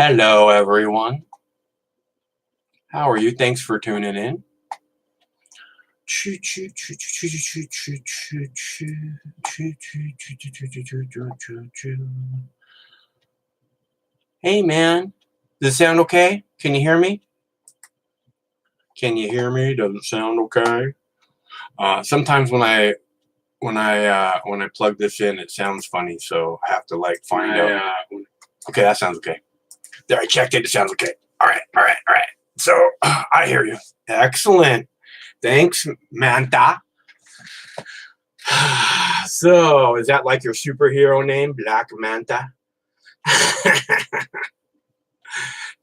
Hello, everyone. How are you? Thanks for tuning in. Hey, man. Does it sound okay? Can you hear me? Can you hear me? Does it sound okay? Sometimes when I plug this in, it sounds funny, so I have to find out. Okay, that sounds okay. There, I checked it. It sounds okay. All right. So I hear you. Excellent. Thanks, Manta. So is that like your superhero name, Black Manta? Because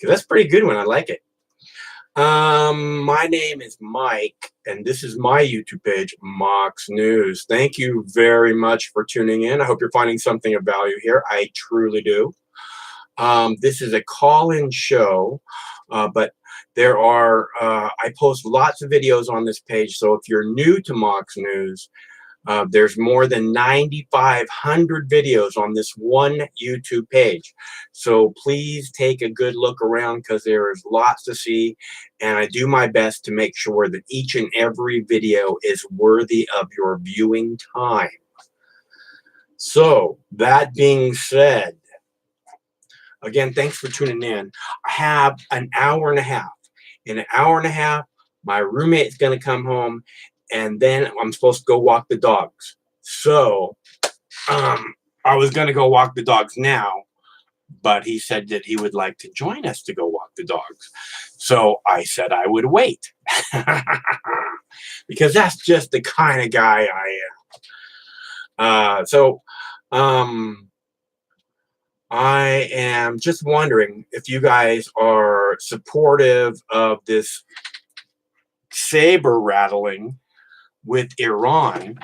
that's a pretty good one. I like it. My name is Mike, and this is my YouTube page, Mox News. Thank you very much for tuning in. I hope you're finding something of value here. I truly do. This is a call-in show, but there are, I post lots of videos on this page, so if you're new to Mox News, there's more than 9,500 videos on this one YouTube page. So please take a good look around because there is lots to see, and I do my best to make sure that each and every video is worthy of your viewing time. So that being said, again, thanks for tuning in. I have an hour and a half. In an hour and a half, my roommate's going to come home, and then I'm supposed to go walk the dogs. So I was going to go walk the dogs now, but he said that he would like to join us to go walk the dogs. So I said I would wait because that's just the kind of guy I am. I am just wondering if you guys are supportive of this saber rattling with Iran,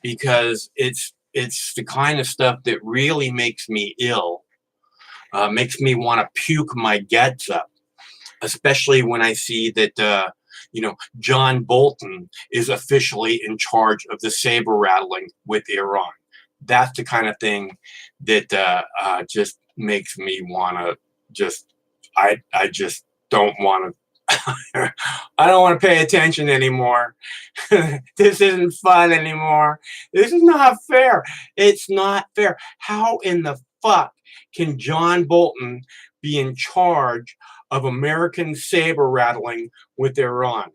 because it's the kind of stuff that really makes me ill, makes me want to puke my guts up, especially when I see that John Bolton is officially in charge of the saber rattling with Iran. That's the kind of thing that just makes me want to I just don't want to I don't want to pay attention anymore. This isn't fun anymore. This is not fair. It's not fair. How in the fuck can John Bolton be in charge of American saber rattling with Iran?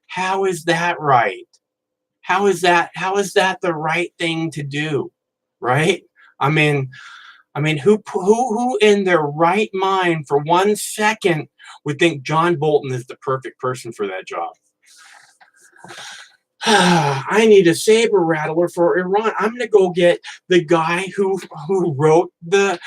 How is that right? How is that the right thing to do? Right? I mean, who in their right mind for 1 second would think John Bolton is the perfect person for that job? I need a saber rattler for Iran. I'm going to go get the guy who wrote the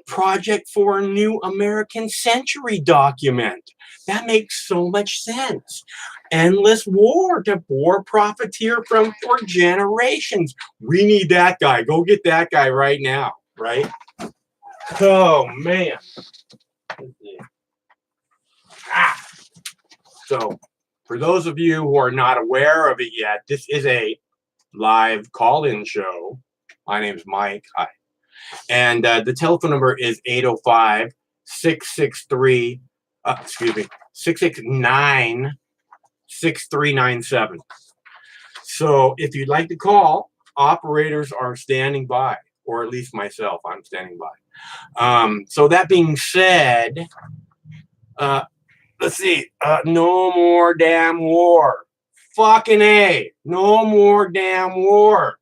project for a new American century document. That makes so much sense. Endless war to war profiteer from for generations. We need that guy. Go get that guy right now, right? Oh, man. So, for those of you who are not aware of it yet, this is a live call-in show. My name is Mike. Hi. And the telephone number is 805-663, 669-6397. So if you'd like to call, operators are standing by, or at least myself, I'm standing by. So that being said, let's see. No more damn war. Fucking A. No more damn war.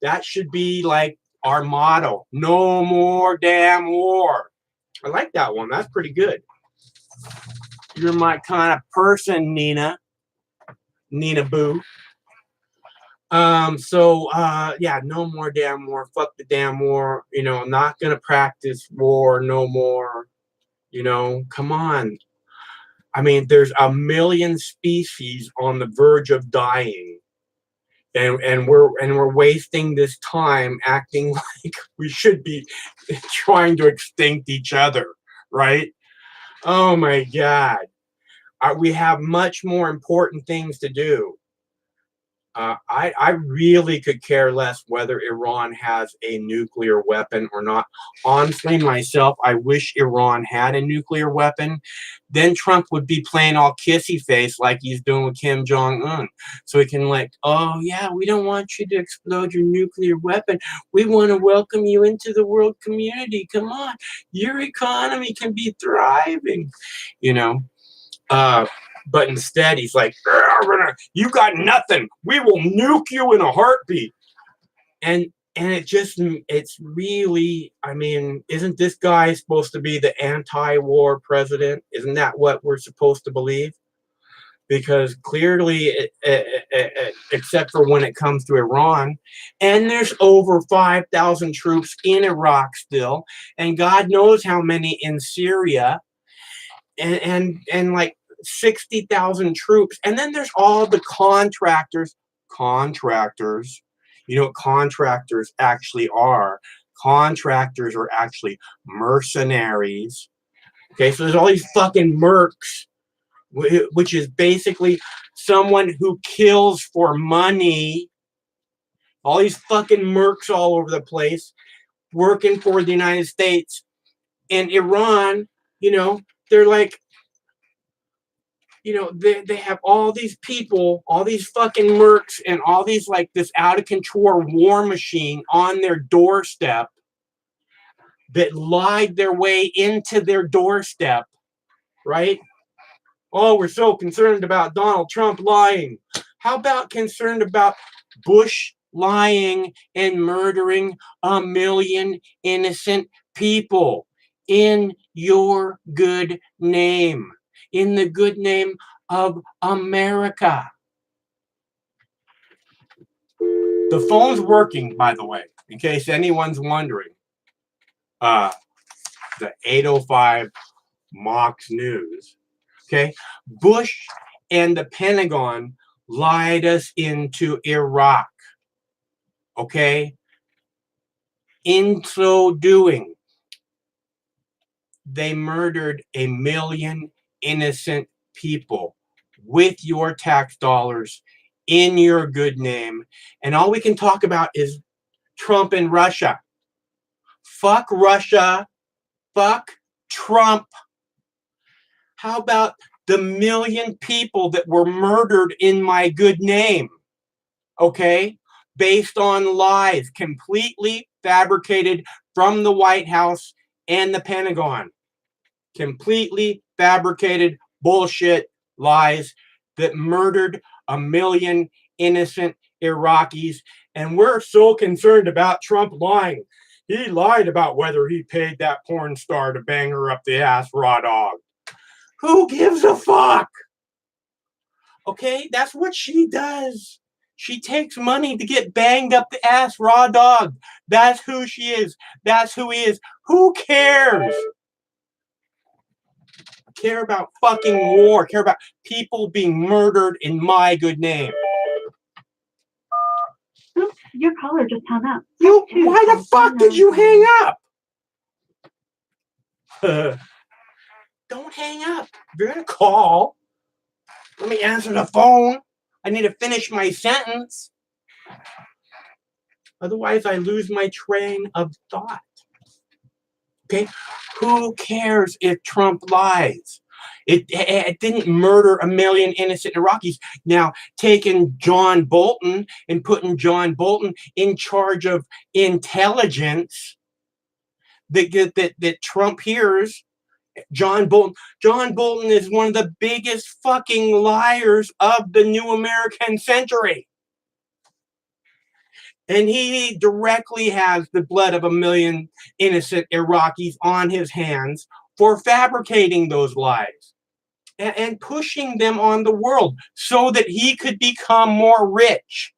That should be like our motto. No more damn war. I like that one. That's pretty good. You're my kind of person, Nina. Nina Boo. Yeah, no more damn war. Fuck the damn war. I'm not going to practice war no more. Come on. I mean, there's 1 million species on the verge of dying, and we're wasting this time acting like we should be trying to extinct each other, right? Oh my God, we have much more important things to do. I really could care less whether Iran has a nuclear weapon or not. Honestly, myself, I wish Iran had a nuclear weapon. Then Trump would be playing all kissy face like he's doing with Kim Jong-un. So he can like, oh yeah, we don't want you to explode your nuclear weapon. We want to welcome you into the world community. Come on, your economy can be thriving, you know. But instead, he's like, "You got nothing. We will nuke you in a heartbeat." And it's really, I mean, isn't this guy supposed to be the anti-war president? Isn't that what we're supposed to believe? Because clearly, except for when it comes to Iran, and there's over 5,000 troops in Iraq still, and God knows how many in Syria, and like 60,000 troops. And then there's all the contractors. Contractors. You know what contractors actually are? Contractors are actually mercenaries. Okay, so there's all these fucking mercs, which is basically someone who kills for money. All these fucking mercs all over the place working for the United States. And Iran, you know, they're like, you know, they have all these people, all these fucking mercs, and all these like this out of control war machine on their doorstep that lied their way into their doorstep, right? Oh, we're so concerned about Donald Trump lying. How about concerned about Bush lying and murdering 1 million innocent people in your good name? In the good name of America. The phone's working, by the way, in case anyone's wondering. The 805 Mox News. Okay. Bush and the Pentagon lied us into Iraq. Okay. In so doing, they murdered 1 million innocent people with your tax dollars in your good name. And all we can talk about is Trump and Russia. Fuck Russia. Fuck Trump. How about the 1 million people that were murdered in my good name? Okay? Based on lies, completely fabricated from the White House and the Pentagon. Completely fabricated bullshit lies that murdered 1 million innocent Iraqis. And we're so concerned about Trump lying. He lied about whether he paid that porn star to bang her up the ass raw dog. Who gives a fuck? Okay, that's what she does. She takes money to get banged up the ass raw dog. That's who she is. That's who he is. Who cares? Care about fucking war, care about people being murdered in my good name. Oops, your caller just hung up. Why the fuck did you hang up? Don't hang up. If you're gonna call, let me answer the phone. I need to finish my sentence. Otherwise, I lose my train of thought. Okay? Who cares if Trump lies? It didn't murder 1 million innocent Iraqis. Now, taking John Bolton and putting John Bolton in charge of intelligence that Trump hears. John Bolton is one of the biggest fucking liars of the new American century. And he directly has the blood of 1 million innocent Iraqis on his hands for fabricating those lies and pushing them on the world so that he could become more rich.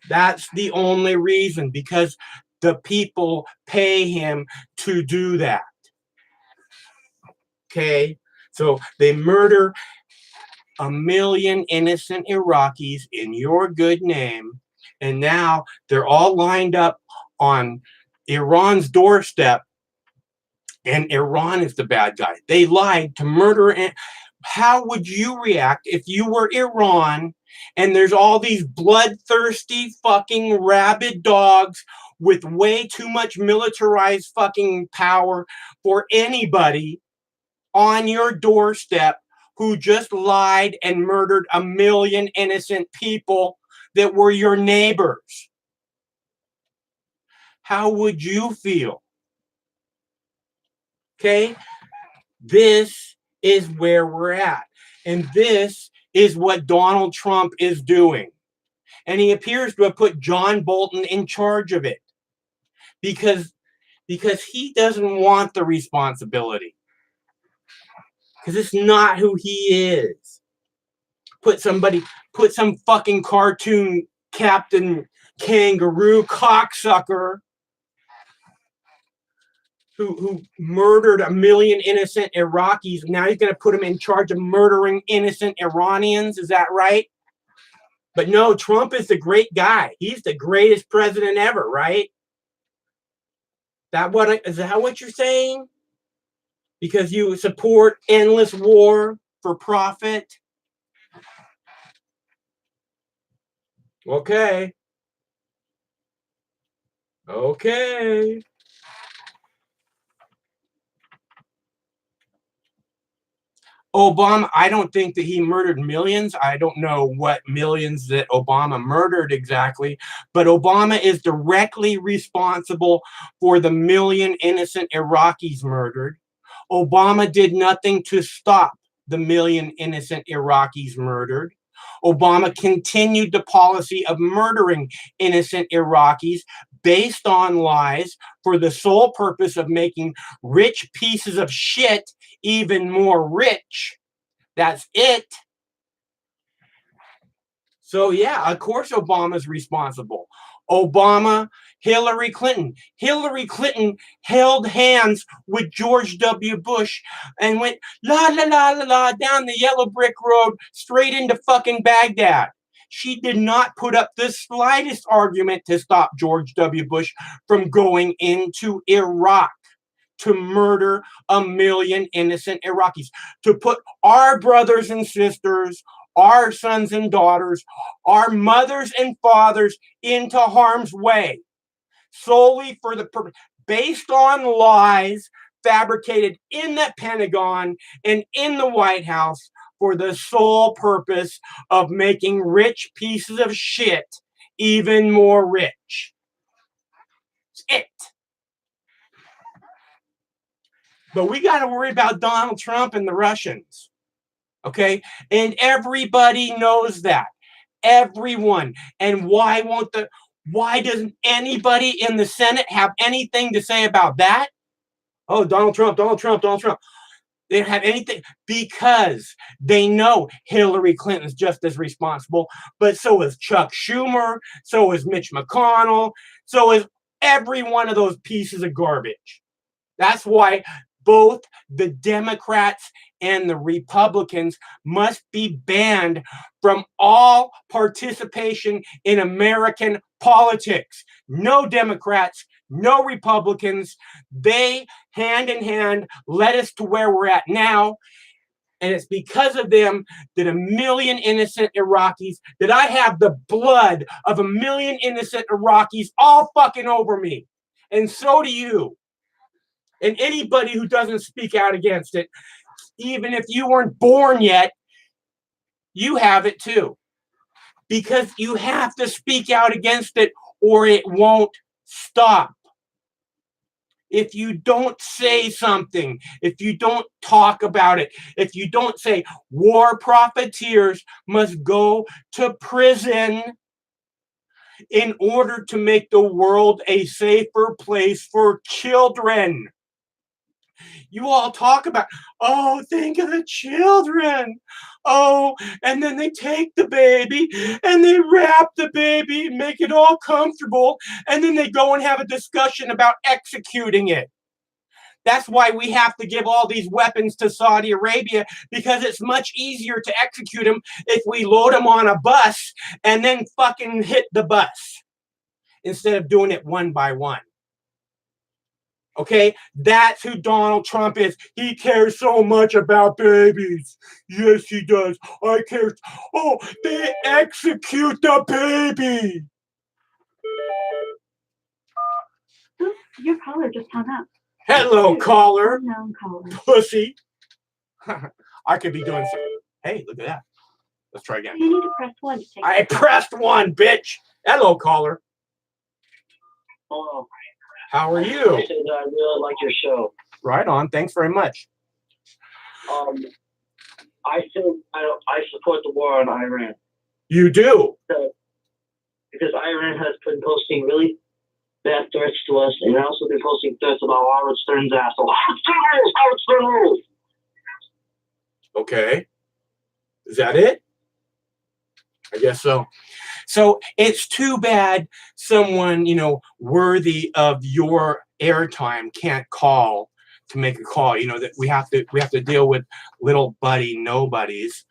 That's the only reason, because the people pay him to do that. Okay, so they murder 1 million innocent Iraqis in your good name. And now they're all lined up on Iran's doorstep, and Iran is the bad guy. They lied to murder. How would you react if you were Iran And there's all these bloodthirsty fucking rabid dogs with way too much militarized fucking power for anybody on your doorstep who just lied and murdered 1 million innocent people that were your neighbors. How would you feel? Okay? This is where we're at. And this is what Donald Trump is doing. And he appears to have put John Bolton in charge of it because he doesn't want the responsibility. Because it's not who he is. Put some fucking cartoon Captain Kangaroo cocksucker who murdered 1 million innocent Iraqis. Now he's going to put him in charge of murdering innocent Iranians. Is that right? But no, Trump is the great guy. He's the greatest president ever, right? Is that what you're saying? Because you support endless war for profit? Okay. Okay. Obama, I don't think that he murdered millions. I don't know what millions that Obama murdered exactly, but Obama is directly responsible for the 1 million innocent Iraqis murdered. Obama did nothing to stop the 1 million innocent Iraqis murdered. Obama continued the policy of murdering innocent Iraqis based on lies for the sole purpose of making rich pieces of shit even more rich. That's it. So yeah, of course Obama's responsible. Hillary Clinton held hands with George W. Bush and went la la la la la down the yellow brick road straight into fucking Baghdad. She did not put up the slightest argument to stop George W. Bush from going into Iraq to murder 1 million innocent Iraqis, to put our brothers and sisters, our sons and daughters, our mothers and fathers into harm's way, solely for the purpose, based on lies fabricated in the Pentagon and in the White House for the sole purpose of making rich pieces of shit even more rich. It's it. But we got to worry about Donald Trump and the Russians. Okay? And everybody knows that. Everyone. And why doesn't anybody in the Senate have anything to say about that? Oh, Donald Trump. They don't have anything because they know Hillary Clinton's just as responsible, but so is Chuck Schumer, so is Mitch McConnell, so is every one of those pieces of garbage. That's why both the Democrats and the Republicans must be banned from all participation in American politics. No Democrats, no Republicans. They, hand in hand, led us to where we're at now. And it's because of them that 1 million innocent Iraqis, that I have the blood of 1 million innocent Iraqis all fucking over me. And so do you. And anybody who doesn't speak out against it, even if you weren't born yet, you have it too. Because you have to speak out against it or it won't stop. If you don't say something, if you don't talk about it, if you don't say war profiteers must go to prison in order to make the world a safer place for children. You all talk about, oh, think of the children. Oh, and then they take the baby and they wrap the baby, make it all comfortable, and then they go and have a discussion about executing it. That's why we have to give all these weapons to Saudi Arabia, because it's much easier to execute them if we load them on a bus and then fucking hit the bus instead of doing it one by one. Okay, that's who Donald Trump is. He cares so much about babies. Yes, he does. I care. Oh, they execute the baby. Oops, your caller just hung up. Hello, caller. Unknown caller. Pussy. I could be doing something. Hey, look at that. Let's try again. You need to press 1 to take I pressed 1, bitch. Hello, caller. Hello. How are you? I said I really like your show. Right on. Thanks very much. I support the war on Iran. You do? Because Iran has been posting really bad threats to us, and also been posting threats about Howard Stern's asshole. Howard Stern rules. Okay. Is that it? I guess so. So it's too bad someone, worthy of your airtime can't call to make a call. That we have to deal with little buddy nobodies.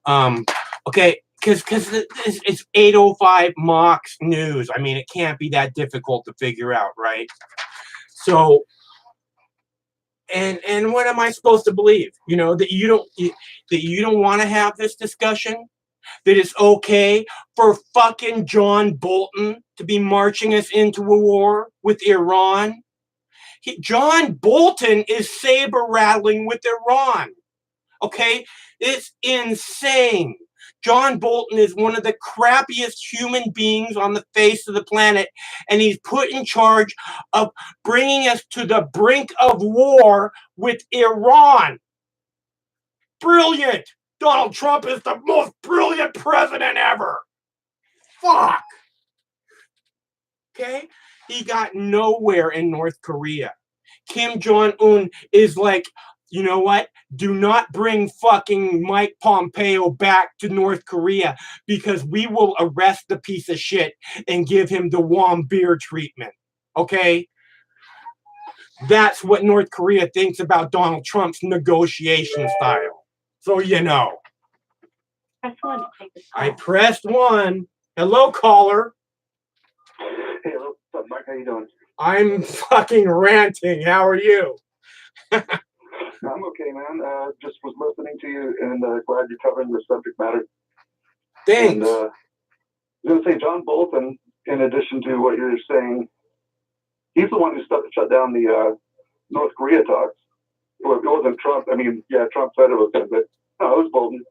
Okay, because it's 8:05 Mox News. I mean, it can't be that difficult to figure out, right? So, and what am I supposed to believe? That you don't want to have this discussion. That it's okay for fucking John Bolton to be marching us into a war with Iran. John Bolton is saber rattling with Iran. Okay? It's insane. John Bolton is one of the crappiest human beings on the face of the planet, and he's put in charge of bringing us to the brink of war with Iran. Brilliant! Donald Trump is the most brilliant president ever. Fuck. Okay? He got nowhere in North Korea. Kim Jong-un is like, you know what? Do not bring fucking Mike Pompeo back to North Korea because we will arrest the piece of shit and give him the warm beer treatment. Okay? That's what North Korea thinks about Donald Trump's negotiation style. So press 1 to take this call. I pressed 1. Hello, caller. Hey, what's up, Mike? How you doing? I'm fucking ranting. How are you? I'm okay, man. Just was listening to you, and glad you're covering the subject matter. Thanks. And I was going to say, John Bolton, in addition to what you're saying, he's the one who shut down the North Korea talks. It wasn't Trump. I mean, yeah, Trump said it was him, but no, it was Bolton.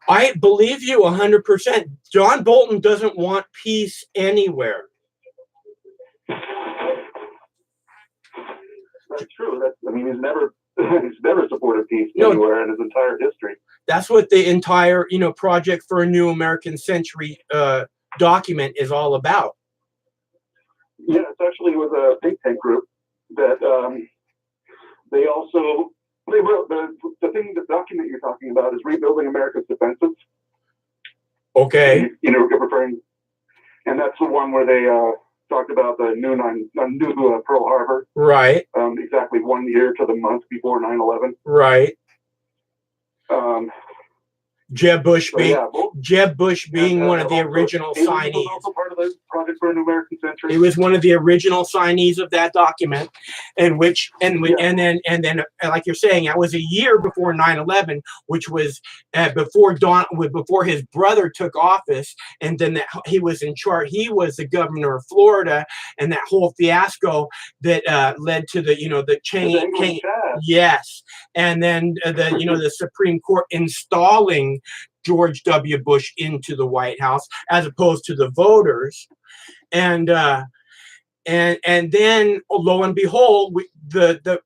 I believe you 100%. John Bolton doesn't want peace anywhere. That's true. He's never supported peace anywhere in his entire history. That's what the entire, Project for a New American Century document is all about. Yeah, it actually was a think tank group that they wrote the document you're talking about is Rebuilding America's Defenses. Okay. Referring, and that's the one where they talked about the new Pearl Harbor. Right. Exactly 1 year to the month before 9/11. Right. Jeb Bush being one of the original signees. He was also part of the Project for a New American Century. He was one of the original signees of that document, and then like you're saying, that was a year before 9/11, which was before his brother took office, and then he was in charge. He was the governor of Florida, and that whole fiasco that led to the change. Yes, and then the Supreme Court installing George W. Bush into the White House as opposed to the voters, and then lo and behold, the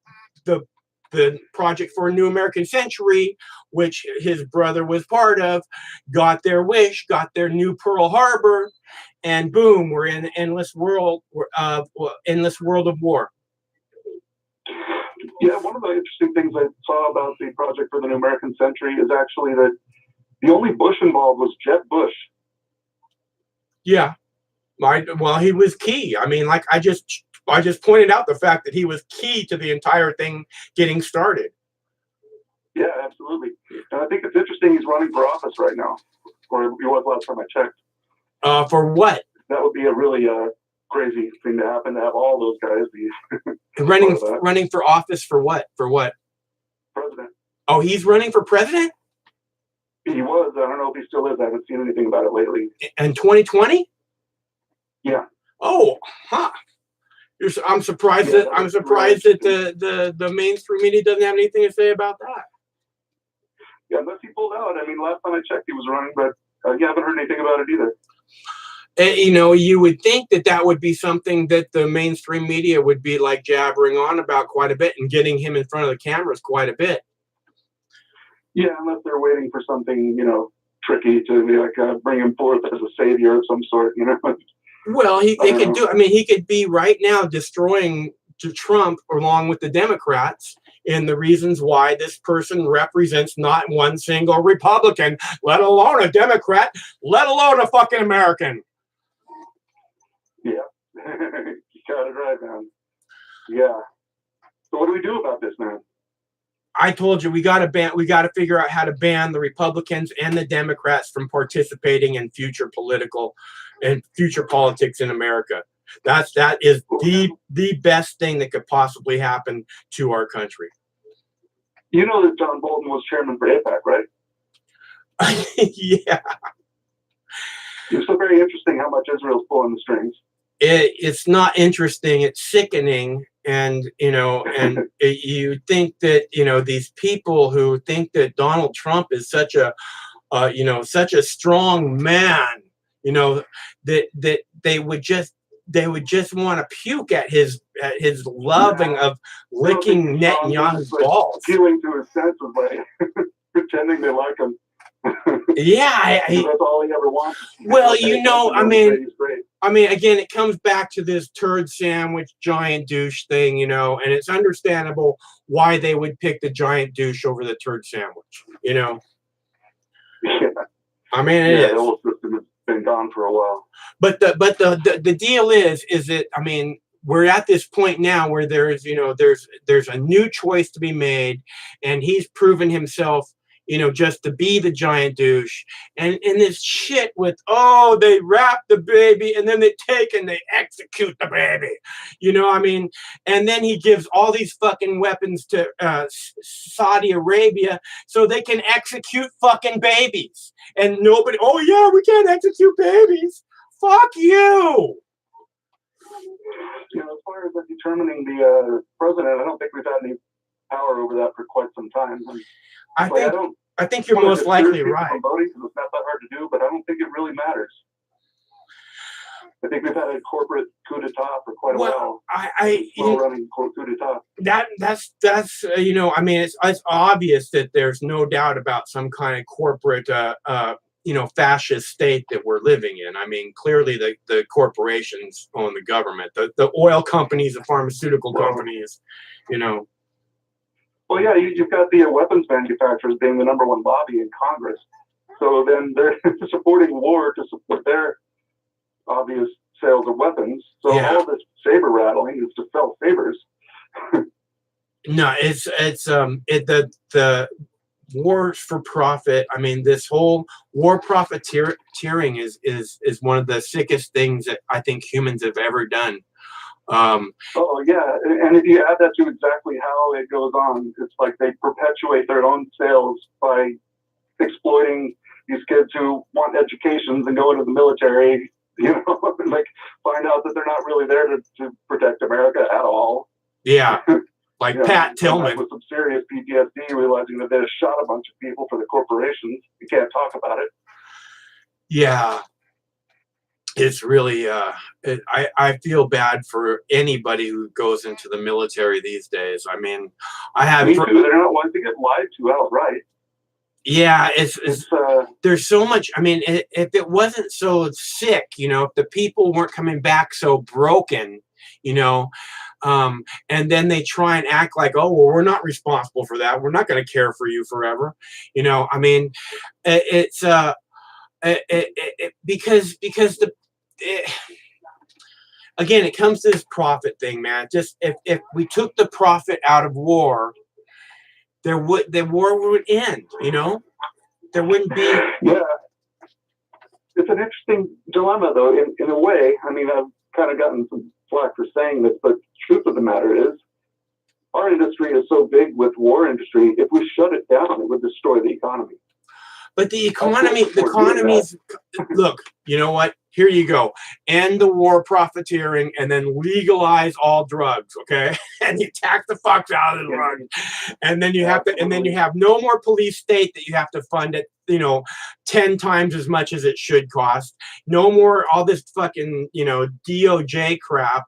Project for a New American Century, which his brother was part of, got their wish, got their new Pearl Harbor, and boom, we're in an endless world of war. Yeah, one of the interesting things I saw about the Project for the New American Century is actually that the only Bush involved was Jeb Bush. Yeah. He was key. I mean, like I just pointed out the fact that he was key to the entire thing getting started. Yeah, absolutely. And I think it's interesting he's running for office right now. Or he was last time I checked. For what? That would be a really crazy thing to happen to have all those guys be running for office for what? For what? president. Oh, he's running for president He was. I don't know if he still is. I haven't seen anything about it lately. in 2020. Yeah. Oh, huh. I'm surprised Yeah, that the mainstream media doesn't have anything to say about that. Yeah, unless he pulled out. I mean, last time I checked, he was running, but you haven't heard anything about it either. You know, you would think that would be something that the mainstream media would be like jabbering on about quite a bit and getting him in front of the cameras quite a bit. Yeah, unless they're waiting for something, tricky to be like bring him forth as a savior of some sort, Well, he could be right now destroying Trump along with the Democrats in the reasons why this person represents not one single Republican, let alone a Democrat, let alone a fucking American. Yeah, you got it right, man. Yeah. So what do we do about this, man? I told you we got to figure out how to ban the Republicans and the Democrats from participating in future politics in America. That is the best thing that could possibly happen to our country. You know that John Bolton was chairman for AIPAC, right? Yeah. It's so very interesting how much Israel's pulling the strings. It's not interesting. It's sickening. And, you think that, these people who think that Donald Trump is such a strong man, that they would just want to puke at his loving of licking Netanyahu's balls. Appealing to his senses by pretending they like him. Yeah, that's all he ever wants. Well, again, it comes back to this turd sandwich giant douche thing, and it's understandable why they would pick the giant douche over the turd sandwich, Yeah. I mean, it is. The whole system has been gone for a while. But the deal is that, I mean, we're at this point now where there's a new choice to be made, and he's proven himself, just to be the giant douche. And this shit with, they wrap the baby and then they take and they execute the baby. And then he gives all these fucking weapons to Saudi Arabia so they can execute fucking babies. And nobody, we can't execute babies. Fuck you. As far as determining the president, I don't think we've had any power over that for quite some time. I think you're most likely right. Voting, because it's not that hard to do, but I don't think it really matters. I think we've had a corporate coup d'etat for quite a while. Running coup d'etat. That's it's obvious that there's no doubt about some kind of corporate fascist state that we're living in. I mean, clearly the corporations own the government, the oil companies, the pharmaceutical companies, Well, yeah, you've got the weapons manufacturers being the number one lobby in Congress. So then they're supporting war to support their obvious sales of weapons. So all this saber rattling is to sell sabers. No, it's the wars for profit. I mean, this whole war profiteering is one of the sickest things that I think humans have ever done. And if you add that to exactly how it goes on, it's like they perpetuate their own sales by exploiting these kids who want educations and go into the military, like find out that they're not really there to protect America at all. Yeah, like Pat Tillman. With some serious PTSD, realizing that they just shot a bunch of people for the corporations. You can't talk about it. Yeah. It's really, I feel bad for anybody who goes into the military these days. I mean, Me too. They're not wanting to get lied to outright. Yeah, there's so much. I mean, if it wasn't so sick, if the people weren't coming back so broken, and then they try and act like, we're not responsible for that. We're not going to care for you forever. I mean, it's because again, it comes to this profit thing, man. Just if we took the profit out of war, the war would end. There wouldn't be. Yeah, it's an interesting dilemma, though. In a way, I mean, kind of gotten some flack for saying this, but the truth of the matter is, our industry is so big with war industry. If we shut it down, it would destroy the economy. But the economy's, look, you know what? Here you go. End the war profiteering and then legalize all drugs, okay? And you tax the fuck out of the drugs. And then you have to, and then you have no more police state that you have to fund it, 10 times as much as it should cost. No more all this fucking, DOJ crap.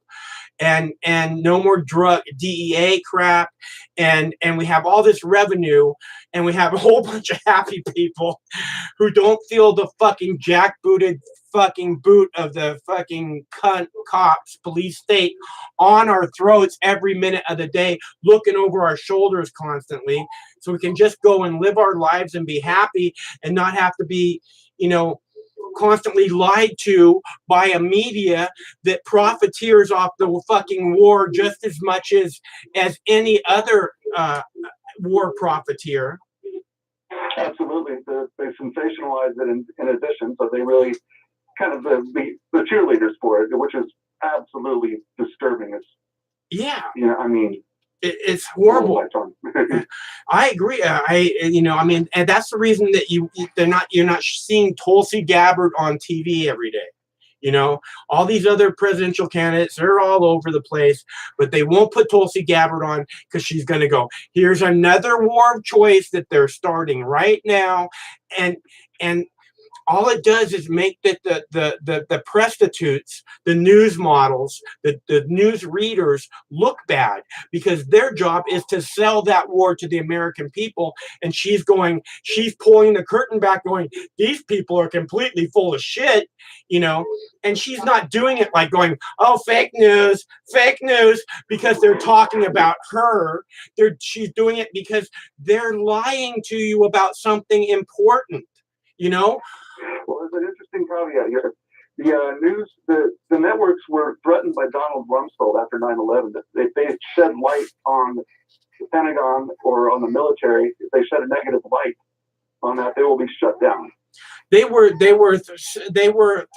And no more drug DEA crap, and we have all this revenue, and we have a whole bunch of happy people who don't feel the fucking jackbooted fucking boot of the fucking cunt cops, police state on our throats every minute of the day, looking over our shoulders constantly, so we can just go and live our lives and be happy and not have to be, constantly lied to by a media that profiteers off the fucking war just as much as any other war profiteer. Absolutely. They sensationalize it in addition, so they really kind of the cheerleaders for it, which is absolutely disturbing. It's horrible. I agree. And that's the reason that you're not seeing Tulsi Gabbard on TV every day. All these other presidential candidates, they're all over the place, but they won't put Tulsi Gabbard on because she's going to go, here's another war of choice that they're starting right now. And all it does is make the prostitutes, the news models, the news readers look bad, because their job is to sell that war to the American people. And she's pulling the curtain back going, these people are completely full of shit, and she's not doing it like going, oh, fake news, because they're talking about her. She's doing it because they're lying to you about something important, Well, there's an interesting caveat here. The networks were threatened by Donald Rumsfeld after 9/11. If they shed light on the Pentagon or on the military, if they shed a negative light on that, they will be shut down. They were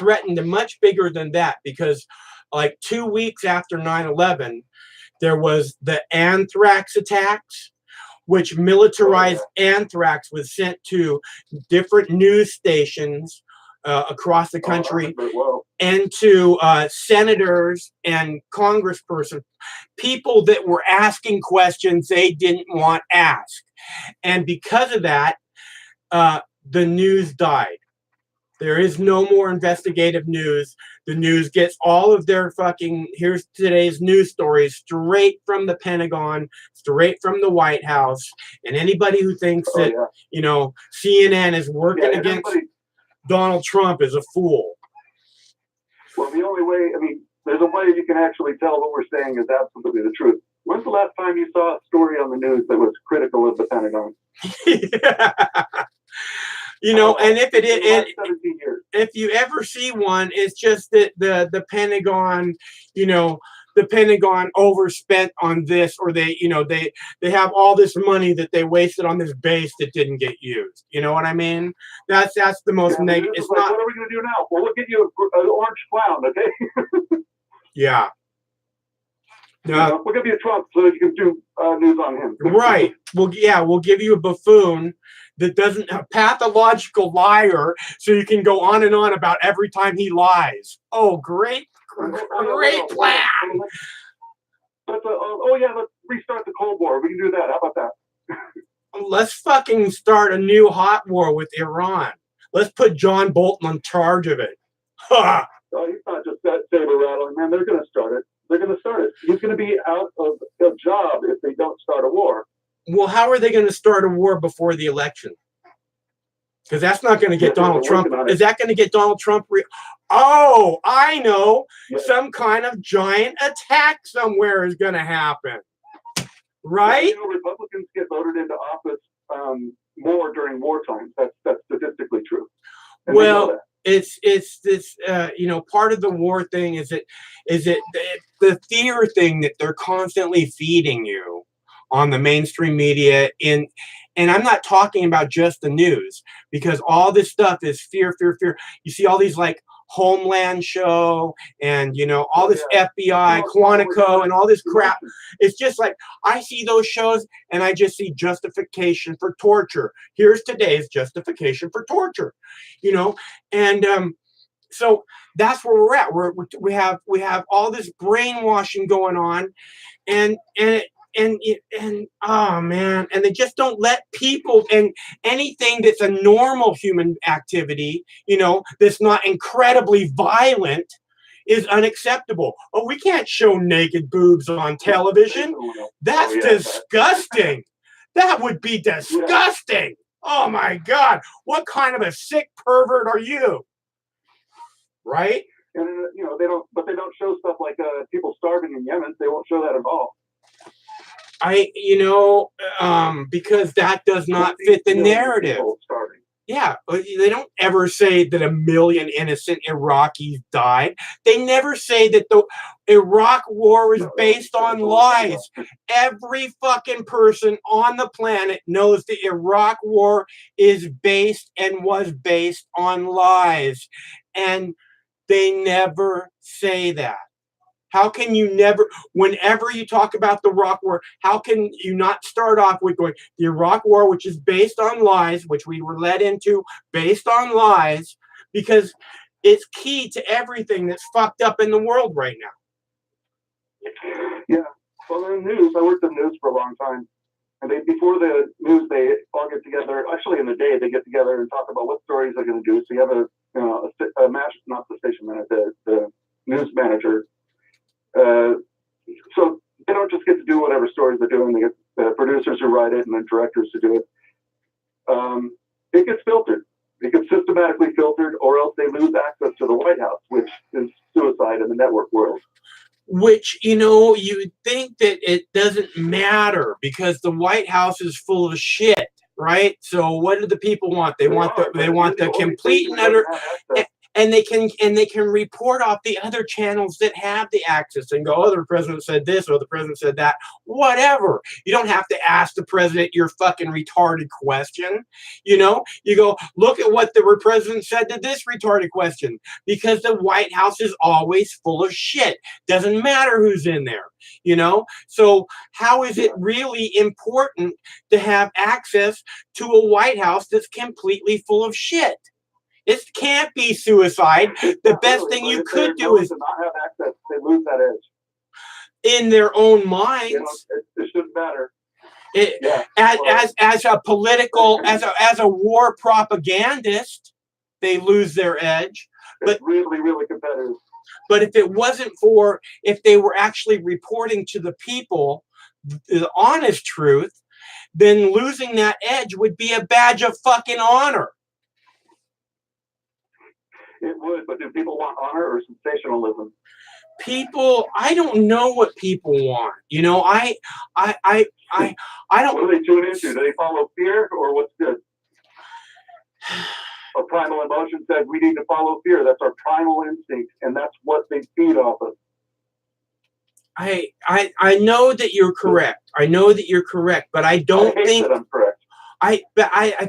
threatened much bigger than that, because like 2 weeks after 9/11, there was the anthrax attacks, which militarized anthrax was sent to different news stations across the country, and to senators and congresspersons, people that were asking questions they didn't want asked. And because of that, the news died. There is no more investigative news. The news gets all of their here's today's news stories straight from the Pentagon, straight from the White House. And anybody who thinks that, CNN is working against Donald Trump is a fool. Well, the only way, there's a way you can actually tell what we're saying is absolutely the truth. When's the last time you saw a story on the news that was critical of the Pentagon? And if you ever see one, it's just that the Pentagon, the Pentagon overspent on this, or they have all this money that they wasted on this base that didn't get used. You know what I mean? That's the most negative. It's like, not. What are we going to do now? Well, we'll get you an orange clown, okay? Yeah. No, we'll give you a Trump so you can do news on him. Right. Well, yeah, we'll give you a buffoon that doesn't, a pathological liar, so you can go on and on about every time he lies. Oh, great plan. Let's restart the Cold War. We can do that. How about that? Let's fucking start a new hot war with Iran. Let's put John Bolton in charge of it. Ha! Oh, he's not just that saber rattling, man. They're going to start it. He's going to be out of a job if they don't start a war. Well, how are they going to start a war before the election? Because that's not going to get Donald Trump. Is that going to get Donald Trump? Oh, I know. Yeah. Some kind of giant attack somewhere is going to happen. Right? Republicans get voted into office more during wartime. That's statistically true. And well, it's this part of the war thing is the fear thing that they're constantly feeding you on the mainstream media, and I'm not talking about just the news, because all this stuff is fear. You see all these like Homeland show and, you know, all Oh, this yeah. FBI, Quantico, and all this crap. It's just like, I see those shows and I just see justification for torture. Here's today's justification for torture, you know, and so that's where we're at. We have all this brainwashing going on, and oh man, and they just don't let people, and anything that's a normal human activity, you know, that's not incredibly violent, is unacceptable. Oh, we can't show naked boobs on television. That's disgusting. That would be disgusting. Oh my God, what kind of a sick pervert are you? Right? And you know, they don't show stuff like people starving in Yemen. They won't show that at all. Because that does not fit the narrative. Yeah, they don't ever say that 1 million innocent Iraqis died. They never say that the Iraq war is based on lies. Every fucking person on the planet knows the Iraq war is based and was based on lies. And they never say that. How can you never, whenever you talk about the Iraq War, how can you not start off with going, the Iraq War, which is based on lies, which we were led into based on lies, because it's key to everything that's fucked up in the world right now. Yeah. Well, in the news, I worked in news for a long time. And before the news, they all get together. Actually, in the day, they get together and talk about what stories they're going to do. So you have not the station manager, the news manager. So they don't just get to do whatever stories they're doing. They get the producers who write it and the directors to do it. It gets filtered. It gets systematically filtered, or else they lose access to the White House, which is suicide in the network world. Which, you know, you would think that it doesn't matter because the White House is full of shit, right? So what do the people want? They want the complete and utter, and they can report off the other channels that have the access and go, oh, the president said this or the president said that, whatever. You don't have to ask the president your fucking retarded question. You know, you go, look at what the president said to this retarded question, because the White House is always full of shit. Doesn't matter who's in there, you know? So how is it really important to have access to a White House that's completely full of shit? It can't be suicide. The best thing you could do is to not have access. They lose that edge in their own minds. You know, it shouldn't matter. As a political, as a war propagandist, they lose their edge. But it's really, really competitive. But if it wasn't for, if they were actually reporting to the people the honest truth, then losing that edge would be a badge of fucking honor. It would, but do people want honor or sensationalism? People, I don't know what people want. You know, I don't. What do they tune into? Do they follow fear or what's good? Our primal emotion said we need to follow fear. That's our primal instinct, and that's what they feed off of. I know that you're correct. I know that you're correct, but I don't think that I'm correct. I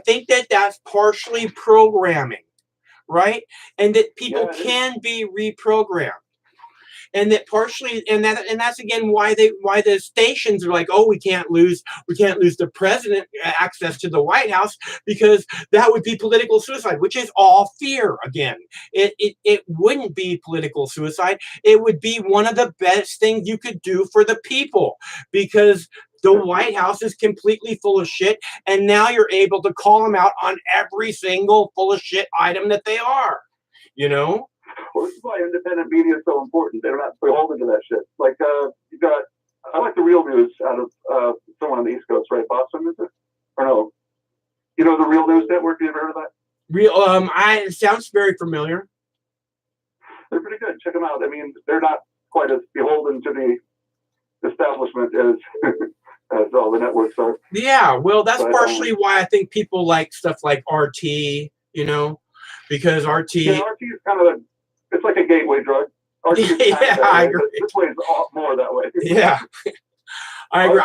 think that that's partially programming. Right, and that people can be reprogrammed, and that partially, and that's again why the stations are like, oh, we can't lose the president access to the White House because that would be political suicide, which is all fear. Again, it wouldn't be political suicide. It would be one of the best things you could do for the people, because the White House is completely full of shit, and now you're able to call them out on every single full of shit item that they are, you know? Well, this is why independent media is so important. They're not beholden to that shit. Like, I like the Real News out of someone on the East Coast, right? Boston, is it? Or no? You know the Real News Network? Have you ever heard of that? It sounds very familiar. They're pretty good. Check them out. I mean, they're not quite as beholden to the establishment as as all the networks are. Yeah, well, that's partially why I think people like stuff like RT, you know, because RT. Yeah, RT is kind of it's like a gateway drug. RT is yeah, I agree. This way is more that way. Yeah, I agree.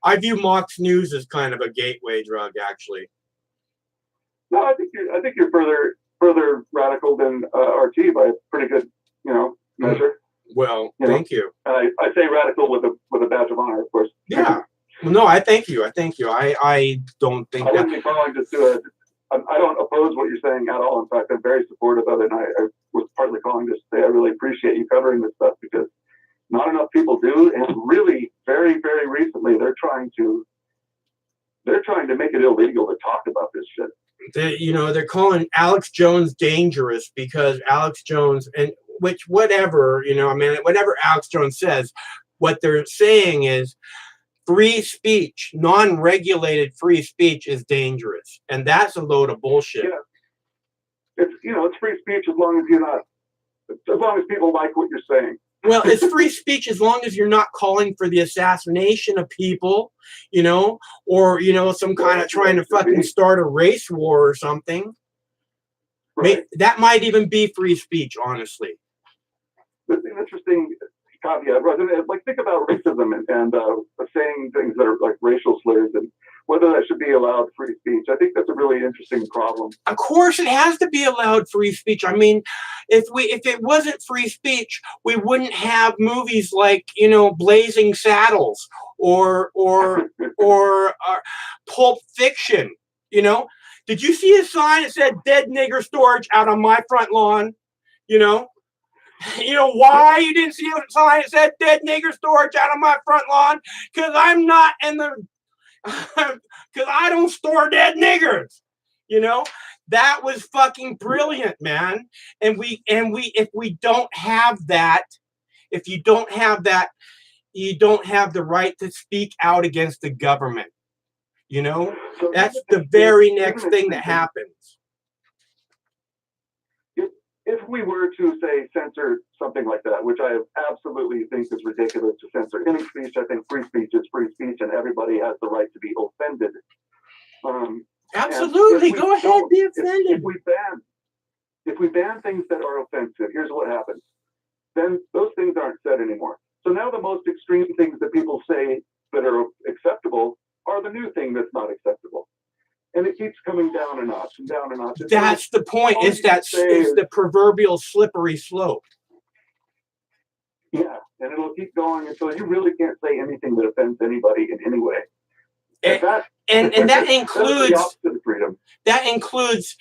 I view Mox News as kind of a gateway drug, actually. No, I think you're further further radical than RT by a pretty good, measure. Well, You know? thank you. I say radical with a badge of honor, of course. Yeah. Well, no, I thank you. I thank you. I don't think I that. wouldn't be calling just to I don't oppose what you're saying at all. In fact, I'm very supportive of it. And I was partly calling just to say I really appreciate you covering this stuff because not enough people do. And really, very, very recently, they're trying to make it illegal to talk about this shit. They're calling Alex Jones dangerous because Alex Jones whatever Alex Jones says, what they're saying is free speech, non-regulated free speech is dangerous. And that's a load of bullshit. Yeah. It's free speech as long as people like what you're saying. Well, it's free speech as long as you're not calling for the assassination of people, or, some kind of trying to fucking start a race war or something. Right. That might even be free speech, honestly. That's an interesting caveat. Like, think about racism and saying things that are like racial slurs and whether that should be allowed free speech. I think that's a really interesting problem. Of course, it has to be allowed free speech. I mean, if it wasn't free speech, we wouldn't have movies like Blazing Saddles or Pulp Fiction. Did you see a sign that said "Dead Nigger Storage" out on my front lawn? Why you didn't see a sign that said "Dead Nigger Storage" out on my front lawn? Because I'm not in the. Because I don't store dead niggers. That was fucking brilliant, man. And if we don't have that, if you don't have that, you don't have the right to speak out against the government. So That's the very next thing that happens. If we were to say censor something like that, which I absolutely think is ridiculous to censor any speech, I think free speech is free speech, and everybody has the right to be offended. Absolutely, go ahead, be offended. If we ban things that are offensive, here's what happens. Then those things aren't said anymore. So now the most extreme things that people say that are acceptable are the new thing that's not acceptable. And it keeps coming down a notch and down a notch. That's the point. It's the proverbial slippery slope. Yeah, and it'll keep going until you really can't say anything that offends anybody in any way. And that includes the opposite of freedom. That includes,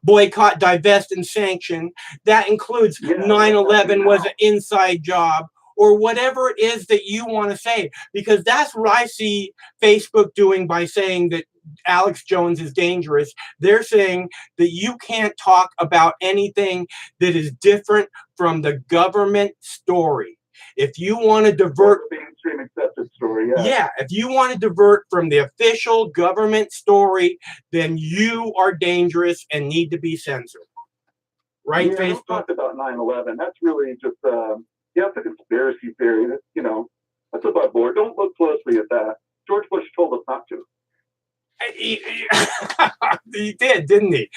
boycott, divest, and sanction. That includes 9/11 was an inside job, or whatever it is that you want to say, because that's what I see Facebook doing by saying that Alex Jones is dangerous. They're saying that you can't talk about anything that is different from the government story. If you want to divert the mainstream accepted story, if you want to divert from the official government story, then you are dangerous and need to be censored. Right, Facebook? Don't talk about 9/11. That's really just that's a conspiracy theory. That's above board. Don't look closely at that. George Bush told us not to. He did, didn't he?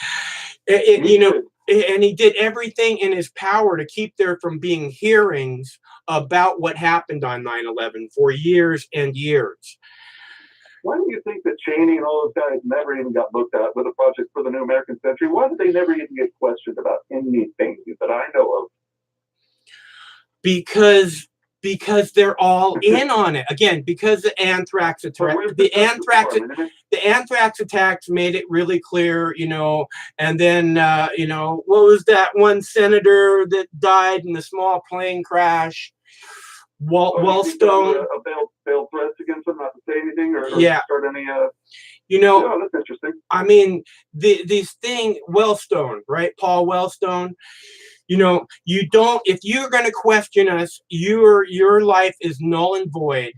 And he did everything in his power to keep there from being hearings about what happened on 9/11 for years and years. Why do you think that Cheney and all those guys never even got looked at with a project for the New American Century? Why did they never even get questioned about anything that I know of? Because they're all in on it. Again, because the anthrax attack, the anthrax attacks made it really clear, and then, what was that one senator that died in the small plane crash? Wellstone. A bail threats against them not to say anything or start any, that's interesting. I mean, this thing, Wellstone, right? Paul Wellstone. You don't, if you're going to question us, your life is null and void.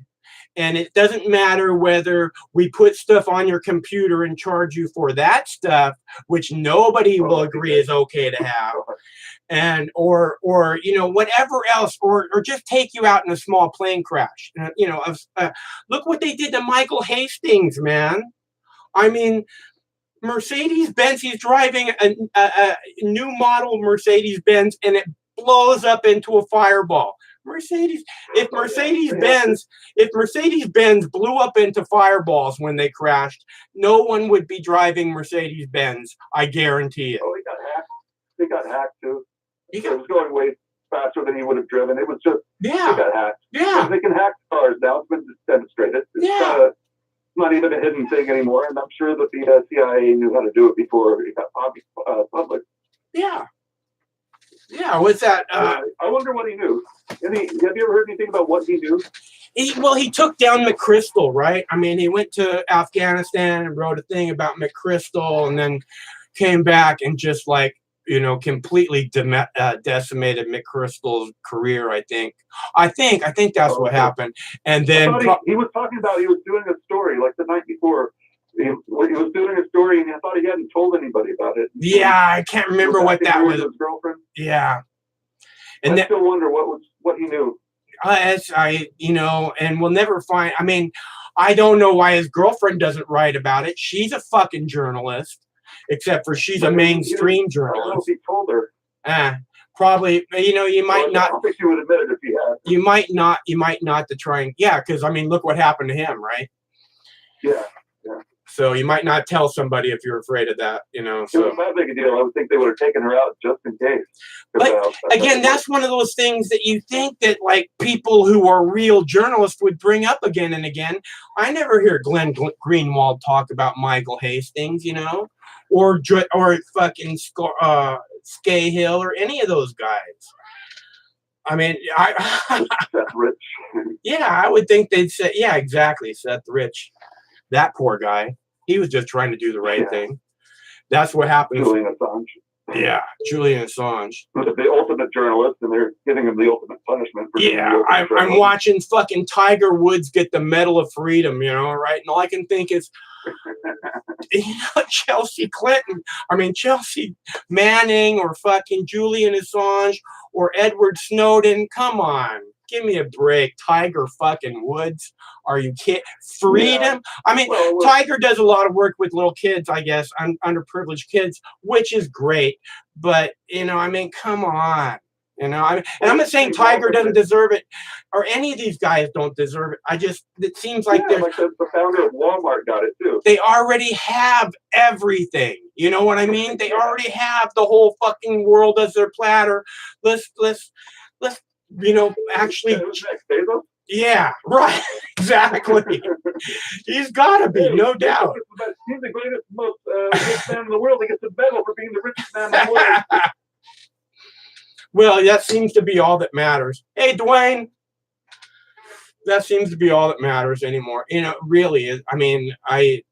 And it doesn't matter whether we put stuff on your computer and charge you for that stuff, which nobody will agree is okay to have. And, or whatever else, or just take you out in a small plane crash. Look what they did to Michael Hastings, man. I mean, Mercedes-Benz, he's driving a new model Mercedes-Benz and it blows up into a fireball. If Mercedes-Benz blew up into fireballs when they crashed, no one would be driving Mercedes-Benz. I guarantee it. Oh, he got hacked. it got hacked too. He It got, was going way faster than he would have driven. It was just, it yeah, got hacked. yeah, They can hack cars now. It's been demonstrated. It's yeah. not even a hidden thing anymore. And I'm sure that the CIA knew how to do it before it got public. Yeah. Yeah. What's that? I wonder what he knew. Have you ever heard anything about what he knew? He took down McChrystal, right? I mean, he went to Afghanistan and wrote a thing about McChrystal, and then came back and just like, completely decimated McChrystal's career. I think that's what happened. And then he was talking about, he was doing a story like the night before. He was doing a story, and I thought he hadn't told anybody about it. Yeah, I can't remember what that was. His girlfriend. Yeah, and I still wonder what he knew. And we'll never find. I mean, I don't know why his girlfriend doesn't write about it. She's a fucking journalist, except for she's a mainstream journalist. I don't know if he told her. Probably. You might not. I don't think he would admit it if he had. You might not to try and because I mean, look what happened to him, right? Yeah. So you might not tell somebody if you're afraid of that, So it was that big a deal. I would think they would have taken her out just in case. But again, that's one of those things that you think that like people who are real journalists would bring up again and again. I never hear Glenn Greenwald talk about Michael Hastings, or fucking Scahill or any of those guys. I mean, Seth Rich. Yeah, I would think they'd say, yeah, exactly, Seth Rich. That poor guy. He was just trying to do the right thing. That's what happens. Julian Assange. Yeah, Julian Assange. The ultimate journalist, and they're giving him the ultimate punishment. I'm watching fucking Tiger Woods get the Medal of Freedom, right? And all I can think is, Chelsea Manning or fucking Julian Assange or Edward Snowden. Come on. Give me a break. Tiger fucking Woods. Are you kidding? Freedom? Yeah. I mean, Tiger does a lot of work with little kids, I guess, underprivileged kids, which is great. But, I mean, come on. And I'm not saying Tiger doesn't deserve it, or any of these guys don't deserve it. It seems like the founder of Walmart got it too. They already have everything. You know what I mean? They already have the whole fucking world as their platter. Let's actually. Yeah, right. Exactly. He's got to be, no doubt. He's the greatest, most rich man in the world. He gets a medal for being the richest man in the world. Well, that seems to be all that matters. Hey, Dwayne. That seems to be all that matters anymore. Really. I mean, it's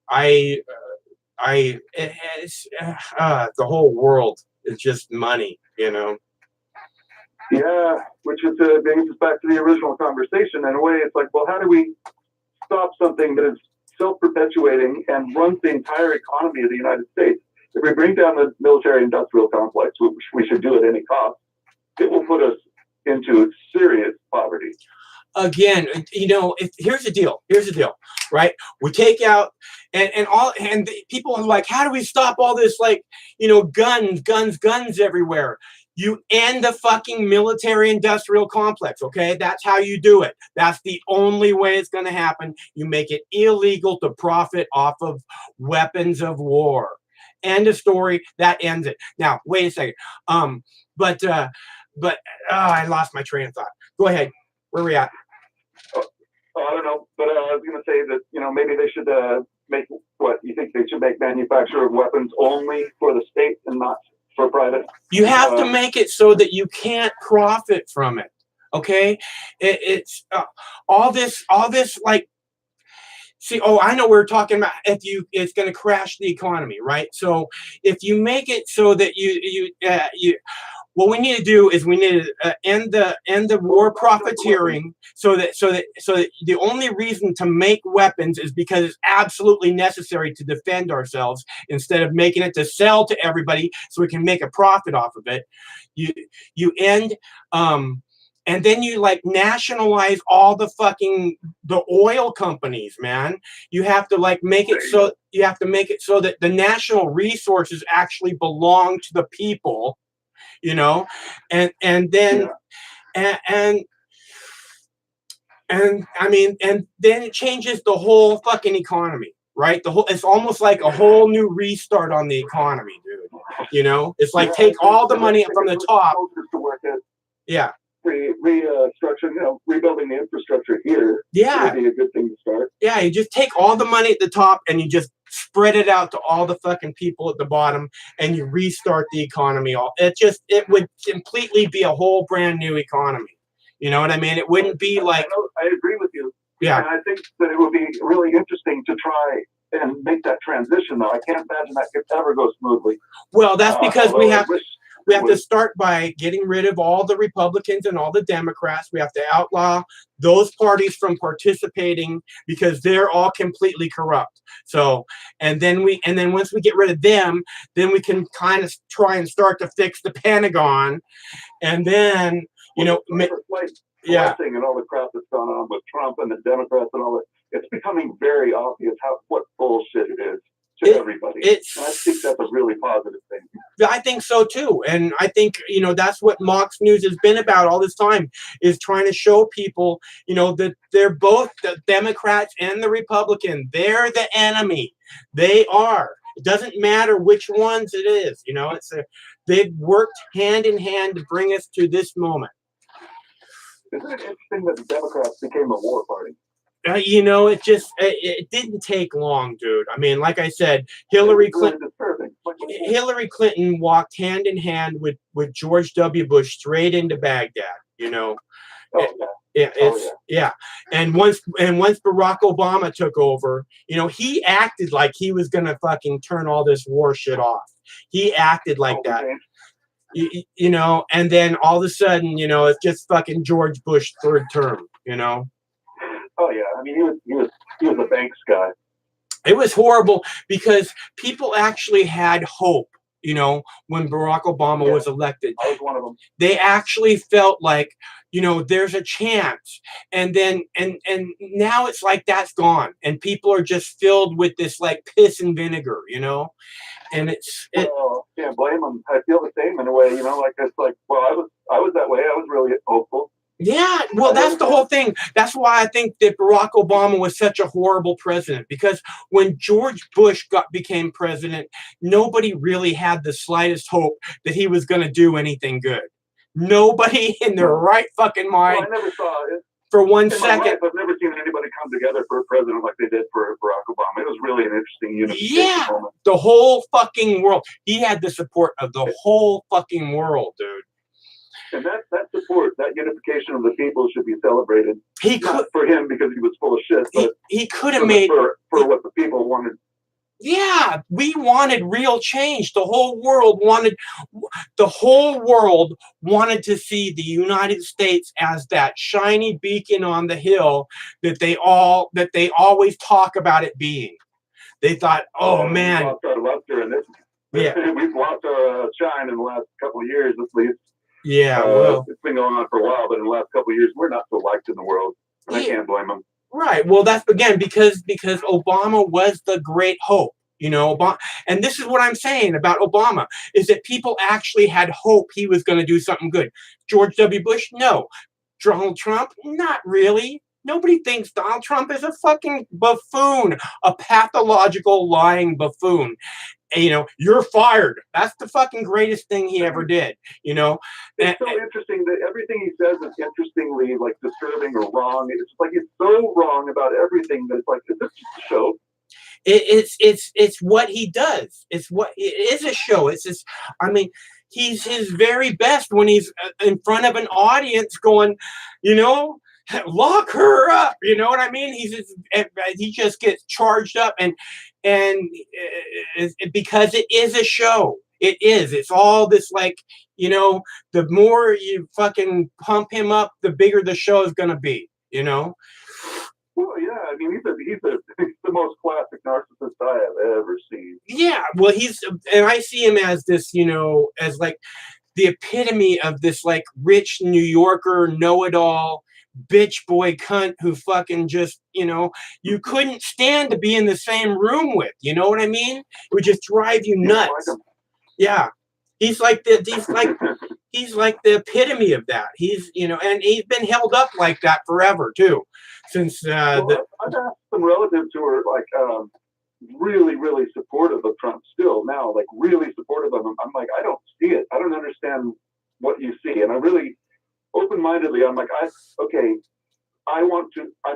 the whole world is just money. Yeah, which is brings us back to the original conversation. In a way, it's like, well, how do we stop something that is self-perpetuating and runs the entire economy of the United States? If we bring down the military-industrial complex, which we should do at any cost, it will put us into serious poverty. Again, here's the deal, right? We take out and people are like, how do we stop all this, guns everywhere? You end the fucking military-industrial complex, okay? That's how you do it. That's the only way it's going to happen. You make it illegal to profit off of weapons of war. End of story. That ends it. Now, wait a second. But I lost my train of thought. Go ahead. Where are we at? I don't know, but I was going to say that, maybe they should make what you think they should make manufacture of weapons only for the state and not for private. You have to make it so that you can't profit from it. Okay, it's all this like. See, I know we're talking about it's going to crash the economy, right? So if you make it so that you what we need to do is we need to end the war profiteering, so that the only reason to make weapons is because it's absolutely necessary to defend ourselves, instead of making it to sell to everybody so we can make a profit off of it. You end and then you nationalize all the oil companies, man. You have to make it so that the national resources actually belong to the people. And then it changes the whole fucking economy, right? It's almost like a whole new restart on the economy, dude. You know, it's like take all the money from the top. To work at Yeah. Restructuring, rebuilding the infrastructure here. Yeah. Would be a good thing to start. Yeah, you just take all the money at the top and you just spread it out to all the fucking people at the bottom, and you restart the economy. It would completely be a whole brand new economy. You know what I mean? It wouldn't be like. I agree with you. Yeah. And I think that it would be really interesting to try and make that transition, though. I can't imagine that could ever go smoothly. Well, that's because we have to to start by getting rid of all the Republicans and all the Democrats. We have to outlaw those parties from participating because they're all completely corrupt. So, and then once we get rid of them, then we can kind of try and start to fix the Pentagon, and then yeah, and all the crap that's gone on with Trump and the Democrats and all that. It's becoming very obvious what bullshit it is. Everybody. And I think that's a really positive thing. I think so too. And I think, that's what Mox News has been about all this time, is trying to show people, that they're both the Democrats and the Republican. They're the enemy. They are. It doesn't matter which ones it is. They've worked hand in hand to bring us to this moment. Isn't it interesting that the Democrats became a war party? It didn't take long, dude. I mean, like I said, Hillary Clinton walked hand in hand with George W. Bush straight into Baghdad. Yeah. And once Barack Obama took over, he acted like he was gonna fucking turn all this war shit off. He acted like that. And then all of a sudden, it's just fucking George Bush third term. Oh yeah, I mean he was a Banks guy. It was horrible because people actually had hope, when Barack Obama was elected. I was one of them. They actually felt like, there's a chance. And then and now it's like that's gone. And people are just filled with this like piss and vinegar, And can't blame them. I feel the same in a way, it's like, well, I was that way. I was really hopeful. Yeah, well, that's the whole thing. That's why I think that Barack Obama was such a horrible president, because when George Bush became president, nobody really had the slightest hope that he was going to do anything good. Nobody in their right fucking mind. Well, I never saw it. For 1 second. I've never seen anybody come together for a president like they did for Barack Obama. It was really an interesting unification moment. The whole fucking world. He had the support of the whole fucking world, dude. And that support, that unification of the people should be celebrated. Not for him because he was full of shit, but he could have made for what the people wanted. Yeah, we wanted real change. The whole world wanted to see the United States as that shiny beacon on the hill that they always talk about it being. They thought, oh man, we've lost our luster in this. Yeah, we've lost our shine in the last couple of years, at least. Yeah, well, it's been going on for a while, but in the last couple of years, we're not so liked in the world. And I can't blame them. Right. Well, that's again because Obama was the great hope. Obama, and this is what I'm saying about Obama, is that people actually had hope he was going to do something good. George W. Bush, no. Donald Trump, not really. Nobody thinks Donald Trump is a fucking buffoon, a pathological lying buffoon. You're fired. That's the fucking greatest thing he ever did. It's so interesting that everything he says is interestingly like disturbing or wrong. It's like he's so wrong about everything that it's like, is this just a show? It's what he does. It is a show. It's just, he's his very best when he's in front of an audience going, lock her up. You know what I mean? He just gets charged up and because it is a show. It is. It's all this like, the more you fucking pump him up, the bigger the show is going to be, Well, yeah, he's the most classic narcissist I have ever seen. Yeah, well, and I see him as this, as like the epitome of this like rich New Yorker know-it-all bitch boy cunt who fucking just, you couldn't stand to be in the same room with. You know what I mean? It would just drive you nuts. Yeah, he's like the epitome of that. He's, and he's been held up like that forever too, since I've asked some relatives who are like really, really supportive of Trump still now, like really supportive of him. I'm like, I don't see it. I don't understand what you see. And I really open-mindedly, I'm like, okay, I'm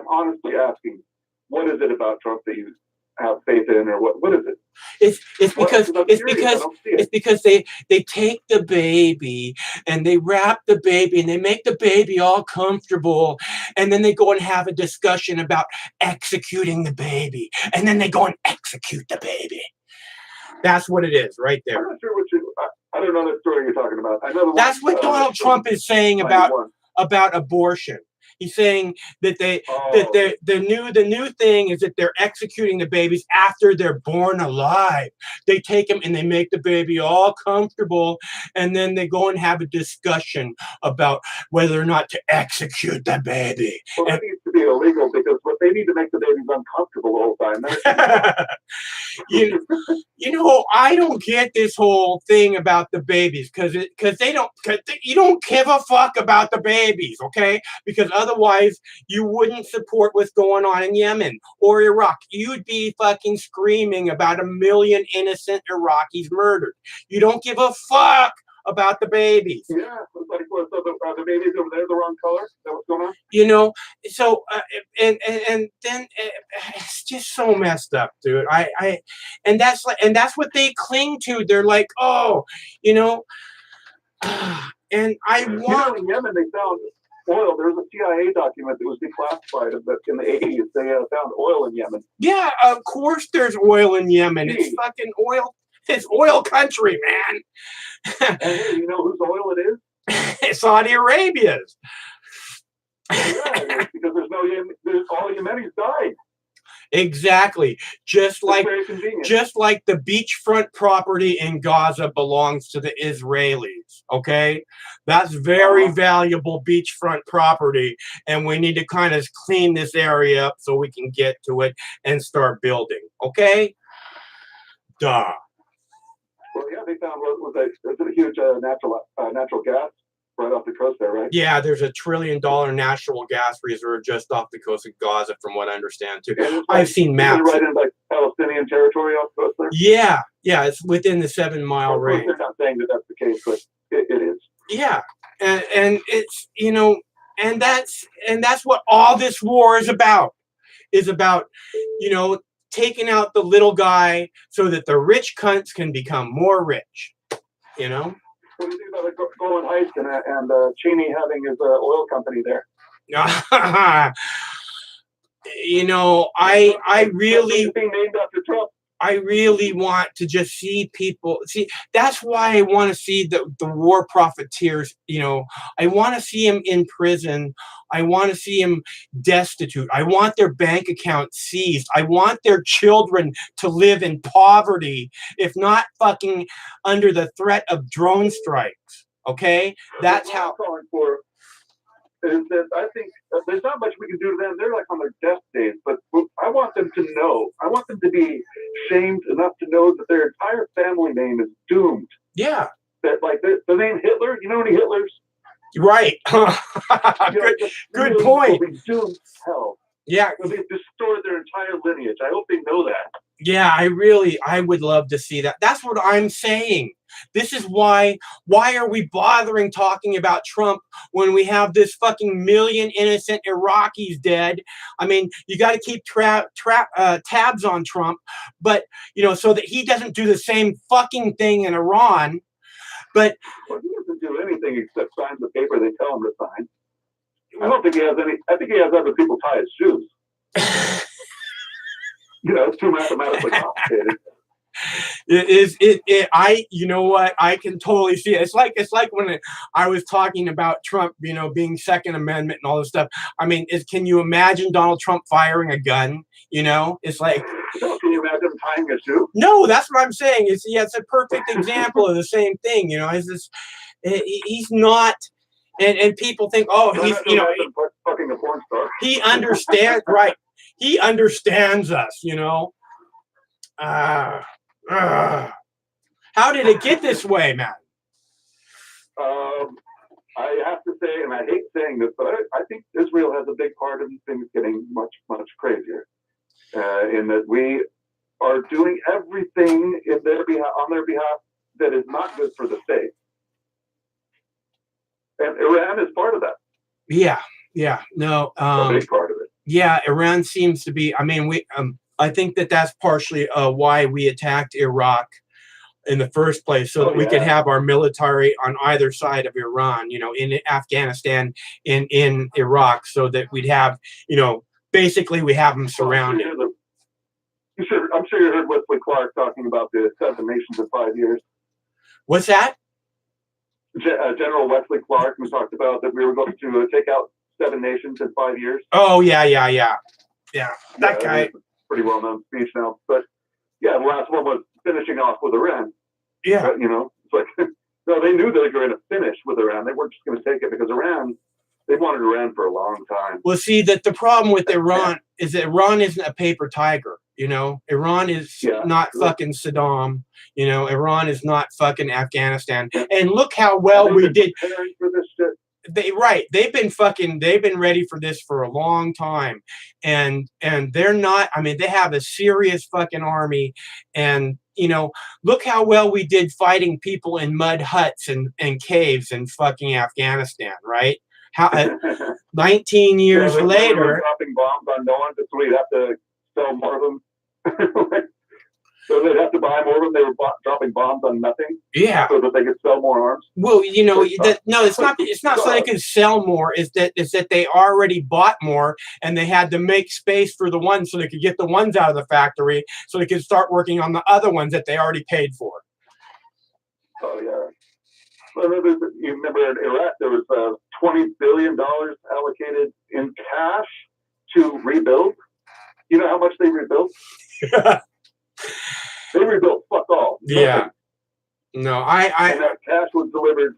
honestly asking, what is it about Trump that you have faith in, or what is it? It's because I'm it's curious. because I don't see it. it's because they take the baby and they wrap the baby and they make the baby all comfortable, and then they go and have a discussion about executing the baby, and then they go and execute the baby. That's what it is right I'm there. not sure what I don't know the story you're talking about. I know the That's one, what Donald Trump is saying 91. about abortion. He's saying that Oh. the new thing is that they're executing the babies after they're born alive. They take them and they make the baby all comfortable, and then they go and have a discussion about whether or not to execute the baby. Well, that needs to be illegal, because what they need to make the babies uncomfortable the whole time. You know, I don't get this whole thing about the babies because you don't give a fuck about the babies, okay? Because otherwise you wouldn't support what's going on in Yemen or Iraq. You'd be fucking screaming about 1 million innocent Iraqis murdered. You don't give a fuck about the babies. Yeah, it's like, so the babies over there the wrong color? Is that what's going on? You know, so and then it's just so messed up, dude. And that's what they cling to. They're like, oh, you know, and I want. In Yemen, they found oil. There was a CIA document that was declassified, but in the 80s, they found oil in Yemen. Yeah, of course there's oil in Yemen. It's fucking oil. It's oil country, man. And hey, you know whose oil it is? Saudi Arabia's. Yeah, because all Yemenis died. Exactly. Just like the beachfront property in Gaza belongs to the Israelis. Okay, that's very valuable beachfront property, and we need to kind of clean this area up so we can get to it and start building. Okay. Duh. Well, yeah, they found there's a huge natural gas right off the coast there, right? Yeah, there's $1 trillion natural gas reserve just off the coast of Gaza, from what I understand too. I've seen maps. Right in like Palestinian territory off the coast there. Yeah, it's within the 7-mile range. They're not saying that that's the case, but it is. Yeah, and it's, you know, and that's what all this war is about. You know, taking out the little guy so that the rich cunts can become more rich. You know. What do you think about Golan Heights and Cheney having his oil company there? You know, I really being named after Trump. I really want to just see people. See, that's why I want to see the war profiteers. You know, I want to see them in prison. I want to see them destitute. I want their bank accounts seized. I want their children to live in poverty, if not fucking under the threat of drone strikes. Okay, that's how. I'm calling for is that I think there's not much we can do to them. They're like on their death days, but I want them to know. I want them to be shamed enough to know that their entire family name is doomed. Yeah. That like the name Hitler. You know any Hitlers? Right. Good point. Will be doomed to hell. Yeah. They've destroyed their entire lineage. I hope they know that. Yeah, I would love to see that. That's what I'm saying. This is why are we bothering talking about Trump when we have this fucking 1 million innocent Iraqis dead? I mean, you got to keep tabs on Trump, but, you know, so that he doesn't do the same fucking thing in Iran. But well, he doesn't do anything except sign the paper they tell him to sign. I don't think he has any. I think he has other people tie his shoes. You know, it's too mathematically complicated. You know what? I can totally see it. It's like when I was talking about Trump, you know, being Second Amendment and all this stuff. I mean, can you imagine Donald Trump firing a gun? You know, it's like. No, can you imagine tying a shoe? No, that's what I'm saying. It's a perfect example of the same thing. You know, he's not. And people think, oh, he's, you know, fucking a porn star. He understands, right? He understands us, you know. How did it get this way, man? I have to say, and I hate saying this, but I think Israel has a big part in things getting much, much crazier. In that we are doing everything in their behalf, on their behalf, that is not good for the state. And Iran is part of that. Yeah, no, A big part of it. yeah, Iran seems to be. I mean, I think that's partially why we attacked Iraq in the first place, so that we could have our military on either side of Iran, in Afghanistan, in Iraq, so that we'd have, basically we have them surrounded. I'm sure you heard Wesley Clark talking about the 7 nations in 5 years. What's that? General Wesley Clark, who talked about that we were going to take out 7 nations in 5 years. Oh, yeah. That guy. Pretty well known speech now. But yeah, the last one was finishing off with Iran. Yeah. But, it's like, no, they knew they were going to finish with Iran. They weren't just going to take it because they wanted Iran for a long time. Well, see, that the problem with Iran is that Iran isn't a paper tiger. Iran is not fucking Saddam. Iran is not fucking Afghanistan. And look how well we did. For this shit. They've been ready for this for a long time, and they're not. I mean, they have a serious fucking army, and look how well we did fighting people in mud huts and caves in fucking Afghanistan, right? How 19 years later, dropping bombs on no one, so we'd have to sell more of them. So they'd have to buy more of them. They were dropping bombs on nothing. Yeah. So that they could sell more arms. Well, no, it's not. It's not so they could sell more. It's that they already bought more, and they had to make space for the ones so they could get the ones out of the factory, so they could start working on the other ones that they already paid for. Oh yeah. Well, you remember in Iraq there was $20 billion allocated in cash to rebuild. You know how much they rebuilt? They rebuilt fuck all. Yeah. No, and that cash was delivered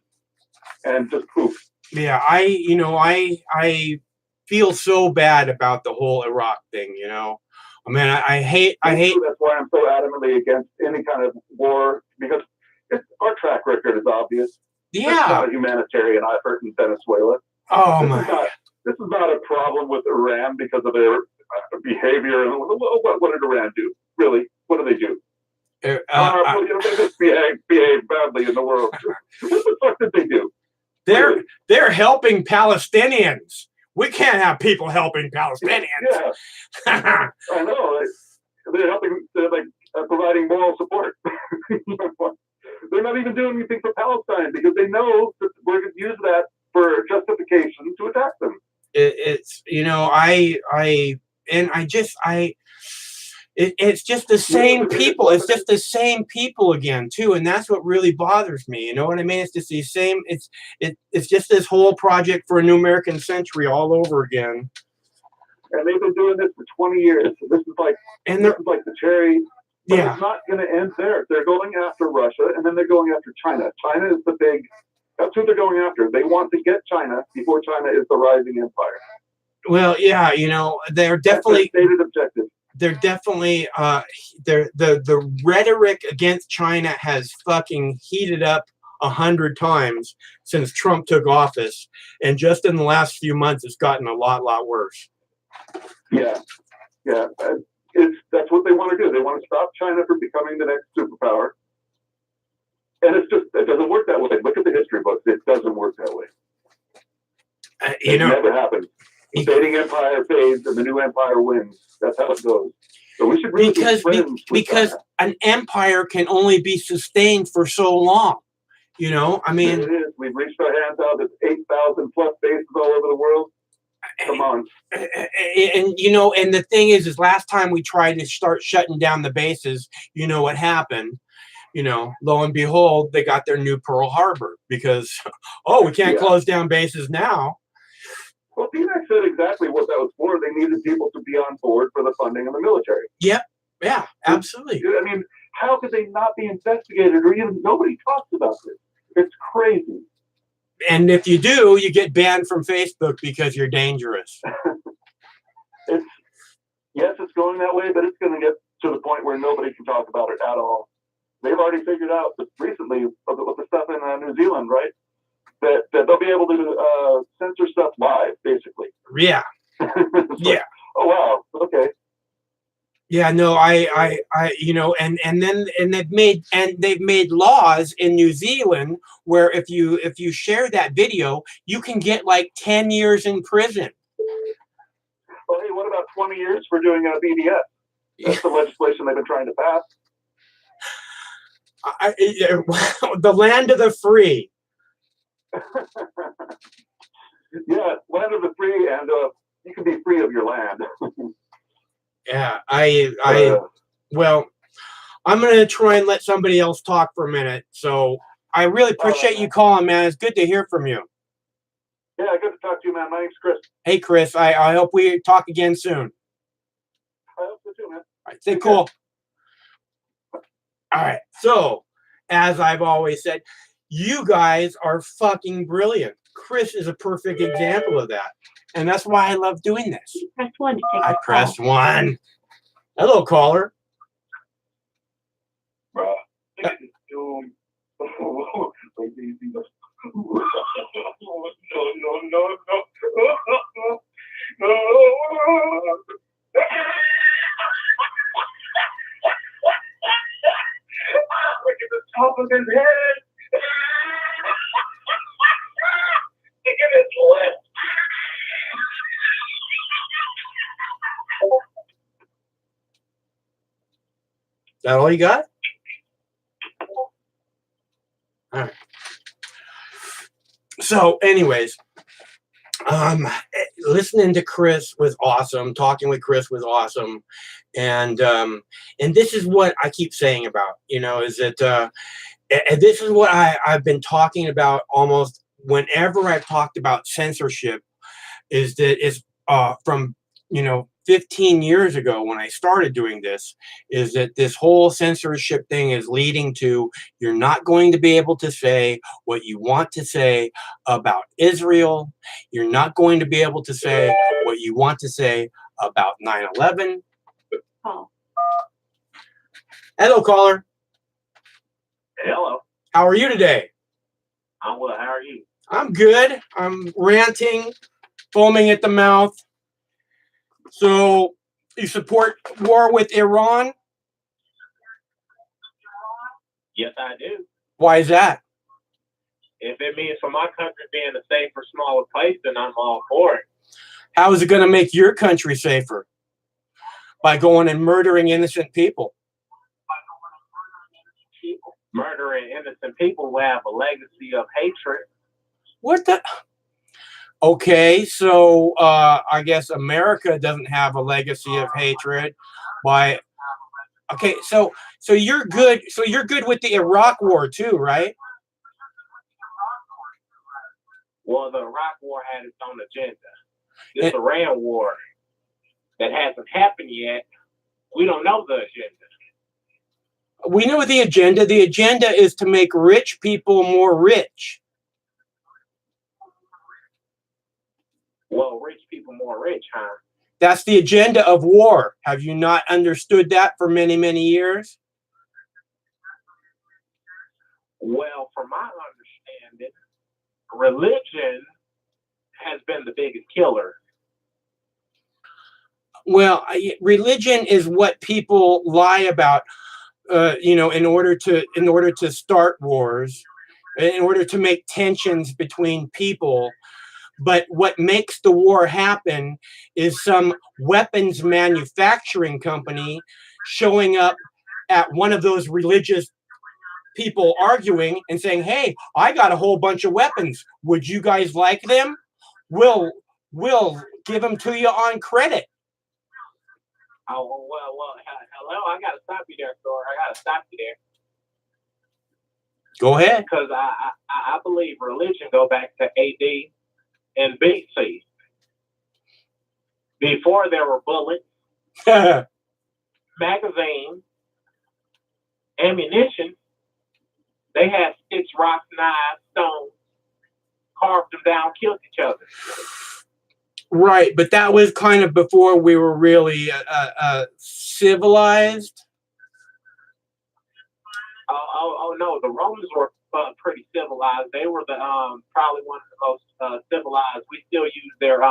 and just poof. Yeah, I feel so bad about the whole Iraq thing, I mean, I hate. That's why I'm so adamantly against any kind of war, because our track record is obvious. Yeah. It's not a humanitarian effort in Venezuela. Oh this my. This is not a problem with Iran because of their behavior. What did Iran do? Really? What do they do? They just behave badly in the world. What the fuck did they do? They're helping Palestinians. We can't have people helping Palestinians. Yeah. I know. They're helping. They're providing moral support. They're not even doing anything for Palestine because they know that we're going to use that for justification to attack them. It's just the same people. It's just the same people again too, and that's what really bothers me. You know what I mean? It's just the same. It's just this whole project for a new American century all over again. And they've been doing this for 20 years. So this is like the cherry. But it's not going to end there. They're going after Russia, and then they're going after China. China is the big. That's who they're going after. They want to get China before China is the rising empire. Well, yeah, they're definitely their stated objective. They're definitely the rhetoric against China has fucking heated up 100 times since Trump took office, and just in the last few months, it's gotten a lot worse. Yeah. That's what they want to do. They want to stop China from becoming the next superpower. And it doesn't work that way. Look at the history books. It doesn't work that way. It never happens. The fading empire fades and the new empire wins. That's how it goes. So we should really because an empire can only be sustained for so long. I mean, it is. We've reached our hands out at 8,000 plus bases all over the world. Come on. And the thing is last time we tried to start shutting down the bases, what happened? Lo and behold, they got their new Pearl Harbor because, we can't close down bases now. Well, PNAC said exactly what that was for. They needed people to be on board for the funding of the military. Yep. Yeah, absolutely. I mean, how could they not be investigated or even nobody talks about this? It's crazy. And if you do, you get banned from Facebook because you're dangerous. It's going that way, but it's going to get to the point where nobody can talk about it at all. They've already figured out recently with the stuff in New Zealand, right? That they'll be able to censor stuff live, basically. Yeah. Yeah. Oh wow. Okay. Yeah, no, and they've made laws in New Zealand where if you share that video, you can get like 10 years in prison. Well, hey, what about 20 years for doing a BDS? That's the legislation they've been trying to pass. The land of the free. Yeah, land of the free, and you can be free of your land. Yeah, well, I'm gonna try and let somebody else talk for a minute. So I really appreciate you calling, man. It's good to hear from you. Yeah, good to talk to you, man. My name's Chris. Hey, Chris, I hope we talk again soon. I hope so too, man. All right, stay cool. All right, so as I've always said, you guys are fucking brilliant. Chris is a perfect example of that, and that's why I love doing this. Press 1 to take I a pressed call. 1. Hello, caller. Bruh. Look at the top of his head. Look at his lip. Is that all you got? All right. So, anyways, listening to Chris was awesome. Talking with Chris was awesome, and this is what I keep saying about, is that and this is what I've been talking about almost whenever I've talked about censorship, is that is from 15 years ago when I started doing this, is that this whole censorship thing is leading to you're not going to be able to say what you want to say about Israel. You're not going to be able to say what you want to say about 9/11. Call. Hello, caller. Hello. How are you today? I'm well. How are you? I'm good. I'm ranting, foaming at the mouth. So, you support war with Iran? Yes, I do. Why is that? If it means for my country being a safer, smaller place, then I'm all for it. How is it going to make your country safer? By going and murdering innocent people. Murdering innocent people will have a legacy of hatred. What the? Okay, so I guess America doesn't have a legacy of hatred. By okay, so you're good. So you're good with the Iraq War too, right? Well, the Iraq War had its own agenda. This Iran War that hasn't happened yet, we don't know the agenda. We know the agenda. The agenda is to make rich people more rich. Well, rich people more rich, huh? That's the agenda of war. Have you not understood that for many, many years? Well, from my understanding, religion has been the biggest killer. Well, religion is what people lie about, in order to start wars, in order to make tensions between people. But what makes the war happen is some weapons manufacturing company showing up at one of those religious people arguing and saying, "Hey, I got a whole bunch of weapons. Would you guys like them? We'll give them to you on credit." Oh, well, hello, I got to stop you there, Thor. I got to stop you there. Go ahead. Because I believe religion go back to AD and BC. Before there were bullets, magazines, ammunition, they had sticks, rocks, knives, stones, carved them down, killed each other. Right, but that was kind of before we were really civilized. Oh no, the Romans were pretty civilized. They were the probably one of the most civilized. We still use their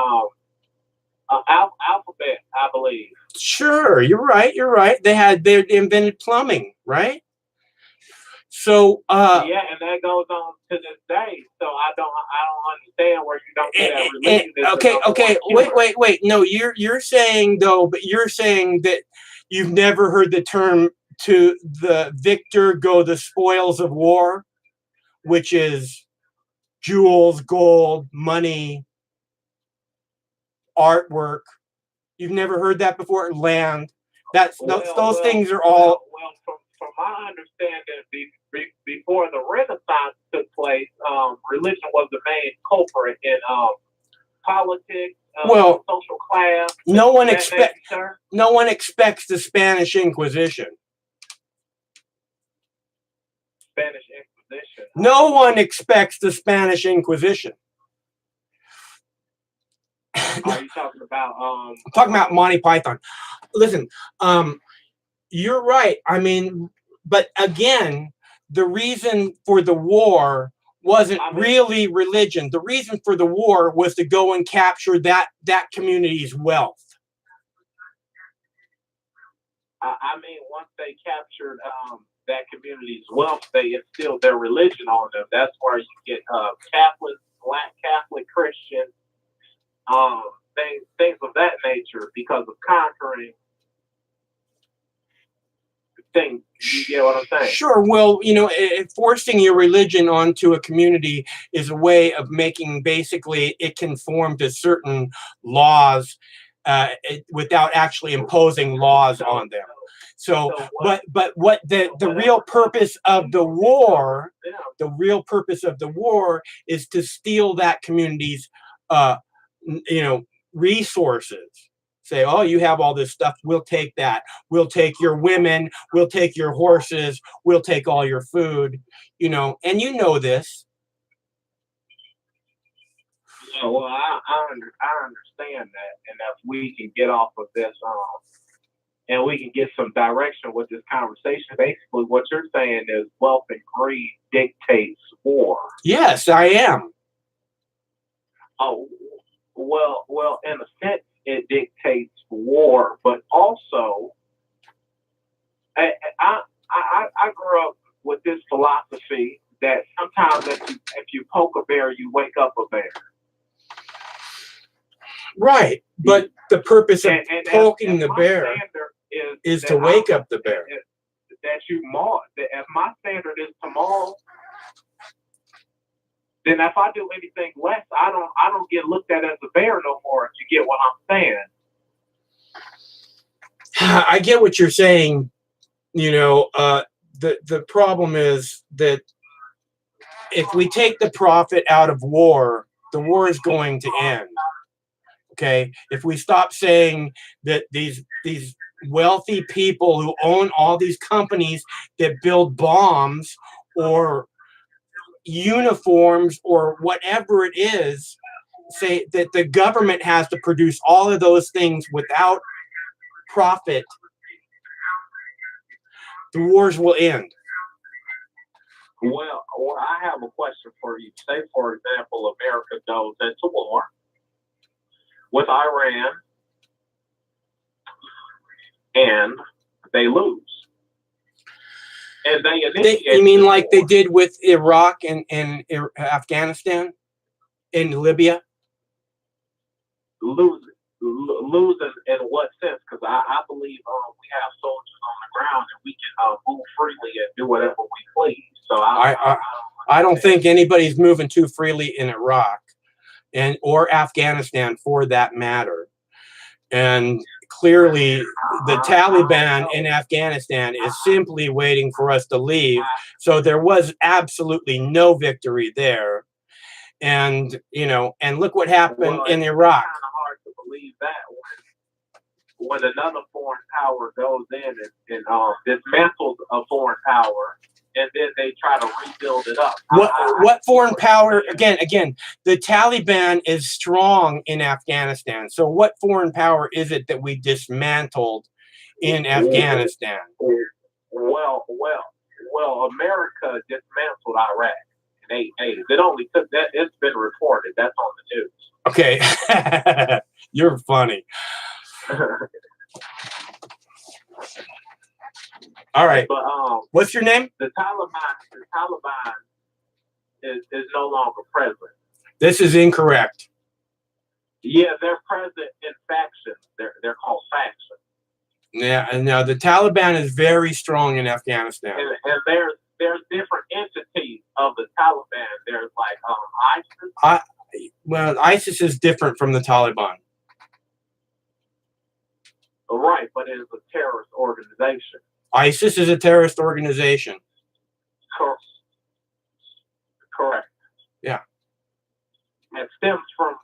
Alphabet, I believe. Sure, you're right. You're right. They invented plumbing, right? So Yeah, and that goes on to this day. So I don't understand where you don't get that religion is the okay, number okay. one killer. Wait. No, you're saying though, but you're saying that you've never heard the term "to the victor go the spoils of war," which is jewels, gold, money, artwork. You've never heard that before? Land. Those things are all. Well, from my understanding, before the Renaissance took place, religion was the main culprit in politics, Well, social class. no one that expects. nature, sir. No one expects the Spanish Inquisition. Spanish Inquisition. No one expects the Spanish Inquisition. Are you talking about? I'm talking about Monty Python. Listen, you're right. I mean, but again, the reason for the war wasn't really religion. The reason for the war was to go and capture that community's wealth. I mean, once they captured that community's wealth, they instilled their religion on them. That's where you get Catholic, Black Catholic, Christian, things of that nature because of conquering things. You get what I'm saying? Sure. Well, forcing your religion onto a community is a way of making basically it conform to certain laws without actually imposing laws on them. So, but what the real purpose of the war, is to steal that community's, resources. Say, oh, you have all this stuff. We'll take that. We'll take your women. We'll take your horses. We'll take all your food. And you know this. Yeah, well, I understand that, and if we can get off of this, and we can get some direction with this conversation. Basically, what you're saying is wealth and greed dictates war. Yes, I am. Oh, well, in a sense, it dictates war, but also, I grew up with this philosophy that sometimes if you poke a bear, you wake up a bear. Right, but the purpose of poking the bear is to wake up the bear. That you maul. If my standard is to maul, then if I do anything less, I don't get looked at as a bear no more. If you get what I'm saying. I get what you're saying. The problem is that if we take the profit out of war, the war is going to end. Okay, if we stop saying that these wealthy people who own all these companies that build bombs or uniforms or whatever it is, say that the government has to produce all of those things without profit, the wars will end. Well, I have a question for you. Say, for example, America goes into war with Iran and they lose. And they initiate. You mean like they did with Iraq and Afghanistan and Libya? Losing in what sense? Because I believe we have soldiers on the ground and we can move freely and do whatever we please. So I don't think anybody's moving too freely in Iraq or Afghanistan for that matter. And clearly the Taliban in Afghanistan is simply waiting for us to leave. So there was absolutely no victory there. And, and look what happened in Iraq. It's kind of hard to believe that when another foreign power goes in and dismantles a foreign power, and then they try to rebuild it up. What foreign power? Again, the Taliban is strong in Afghanistan. So what foreign power is it that we dismantled in Afghanistan? Well, America dismantled Iraq in 8 days. It only took that. It's been reported. That's on the news. Okay. You're funny. All right. But What's your name? the Taliban is no longer present. This is incorrect. Yeah, they're present in factions. They're called factions. Yeah, and now the Taliban is very strong in Afghanistan. And there's different entities of the Taliban. There's like ISIS. Well, ISIS is different from the Taliban. Right, but it is a terrorist organization. ISIS is a terrorist organization. Correct. Yeah. It stems from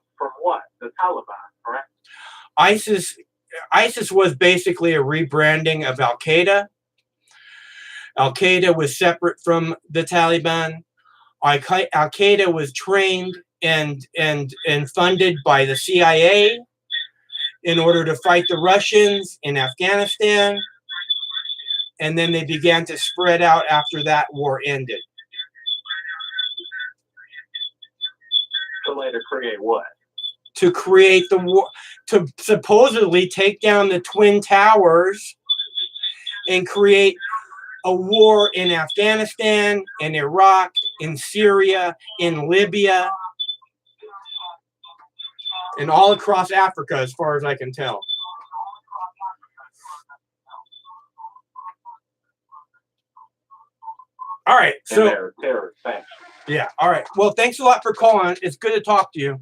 what? The Taliban, correct? ISIS was basically a rebranding of Al Qaeda. Al Qaeda was separate from the Taliban. Al Qaeda was trained and funded by the CIA in order to fight the Russians in Afghanistan. And then they began to spread out after that war ended. To later create what? To create the war, to supposedly take down the Twin Towers and create a war in Afghanistan, in Iraq, in Syria, in Libya, and all across Africa, as far as I can tell. All right, so they're terrorist factions. Yeah. All right. Well, thanks a lot for calling. It's good to talk to you.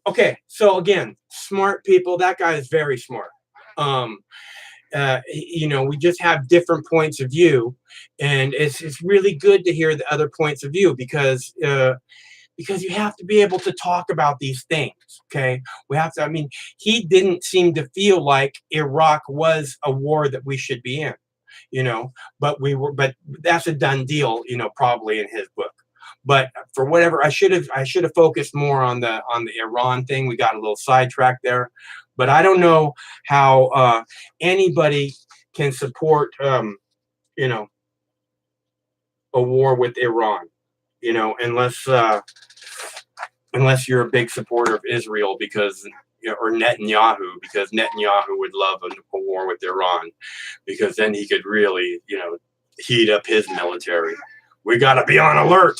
Okay. So again, smart people. That guy is very smart. We just have different points of view, and it's really good to hear the other points of view because you have to be able to talk about these things. Okay. We have to. I mean, he didn't seem to feel like Iraq was a war that we should be in. But that's a done deal, probably in his book. But for whatever, I should have focused more on the Iran thing. We got a little sidetracked there, but I don't know how anybody can support, a war with Iran, unless you're a big supporter of Israel or Netanyahu, because Netanyahu would love a war with Iran, because then he could really, heat up his military. We got to be on alert.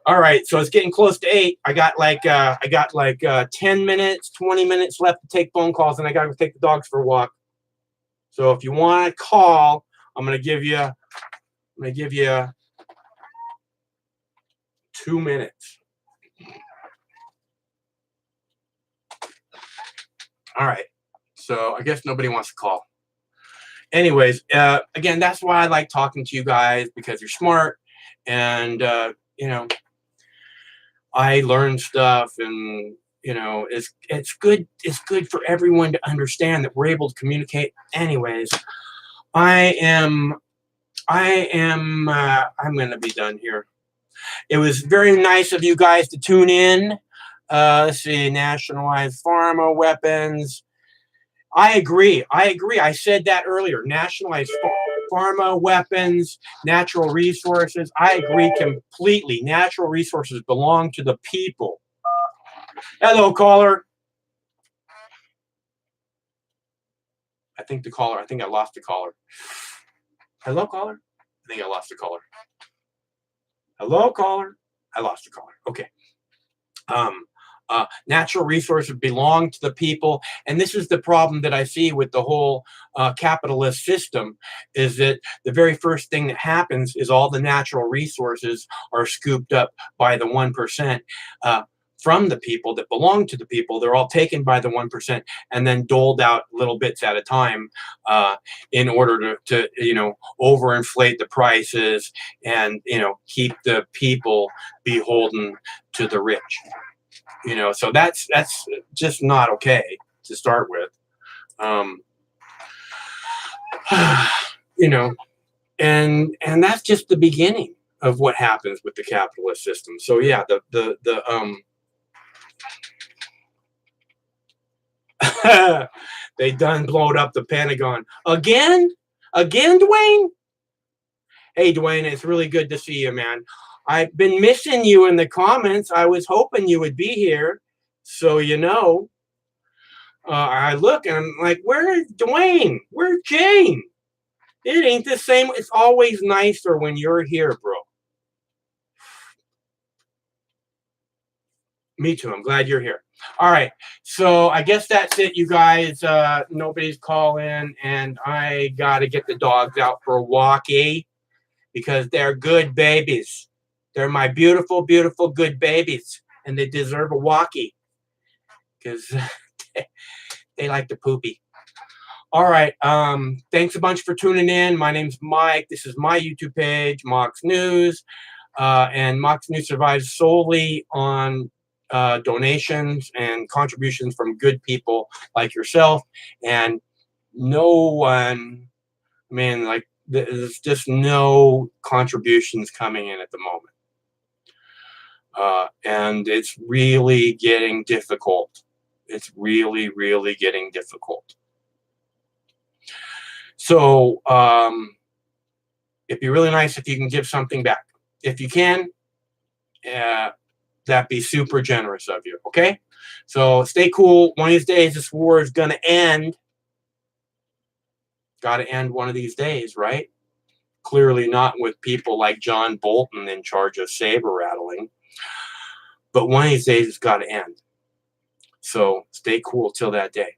All right, so it's getting close to 8. I got like 10 minutes, 20 minutes left to take phone calls, and I got to take the dogs for a walk. So if you want to call, I'm gonna give you 2 minutes. All right, so I guess nobody wants to call. Anyways, again, that's why I like talking to you guys, because you're smart, and I learn stuff, and it's good. It's good for everyone to understand that we're able to communicate. Anyways, I'm gonna be done here. It was very nice of you guys to tune in. Let's see, nationalized pharma weapons. I agree. I said that earlier. Nationalized pharma weapons, natural resources. I agree completely. Natural resources belong to the people. Hello, caller. I think I lost the caller. Hello, caller. I think I lost the caller. Hello, caller. I lost the caller. Okay. Natural resources belong to the people, and this is the problem that I see with the whole capitalist system, is that the very first thing that happens is all the natural resources are scooped up by the 1% from the people that belong to the people. They're all taken by the 1% and then doled out little bits at a time in order to overinflate the prices and keep the people beholden to the rich. So that's just not okay to start with. And that's just the beginning of what happens with the capitalist system. So yeah, they done blowed up the Pentagon again, Dwayne. Hey, Dwayne, it's really good to see you, man. I've been missing you in the comments. I was hoping you would be here. So, I look and I'm like, where's Dwayne? Where's Jane? It ain't the same. It's always nicer when you're here, bro. Me too. I'm glad you're here. All right. So I guess that's it, you guys. Nobody's calling, and I got to get the dogs out for a walkie because they're good babies. They're my beautiful, beautiful, good babies, and they deserve a walkie because they like to poopy. All right. Thanks a bunch for tuning in. My name's Mike. This is my YouTube page, Mox News. And Mox News survives solely on donations and contributions from good people like yourself. And no one, like, there's just no contributions coming in at the moment. And it's really getting difficult. It's really, really getting difficult. So it'd be really nice if you can give something back. If you can, that'd be super generous of you, okay? So stay cool. One of these days, this war is going to end. Got to end one of these days, right? Clearly not with people like John Bolton in charge of saber rattling. But one of these days, it's got to end. So stay cool till that day.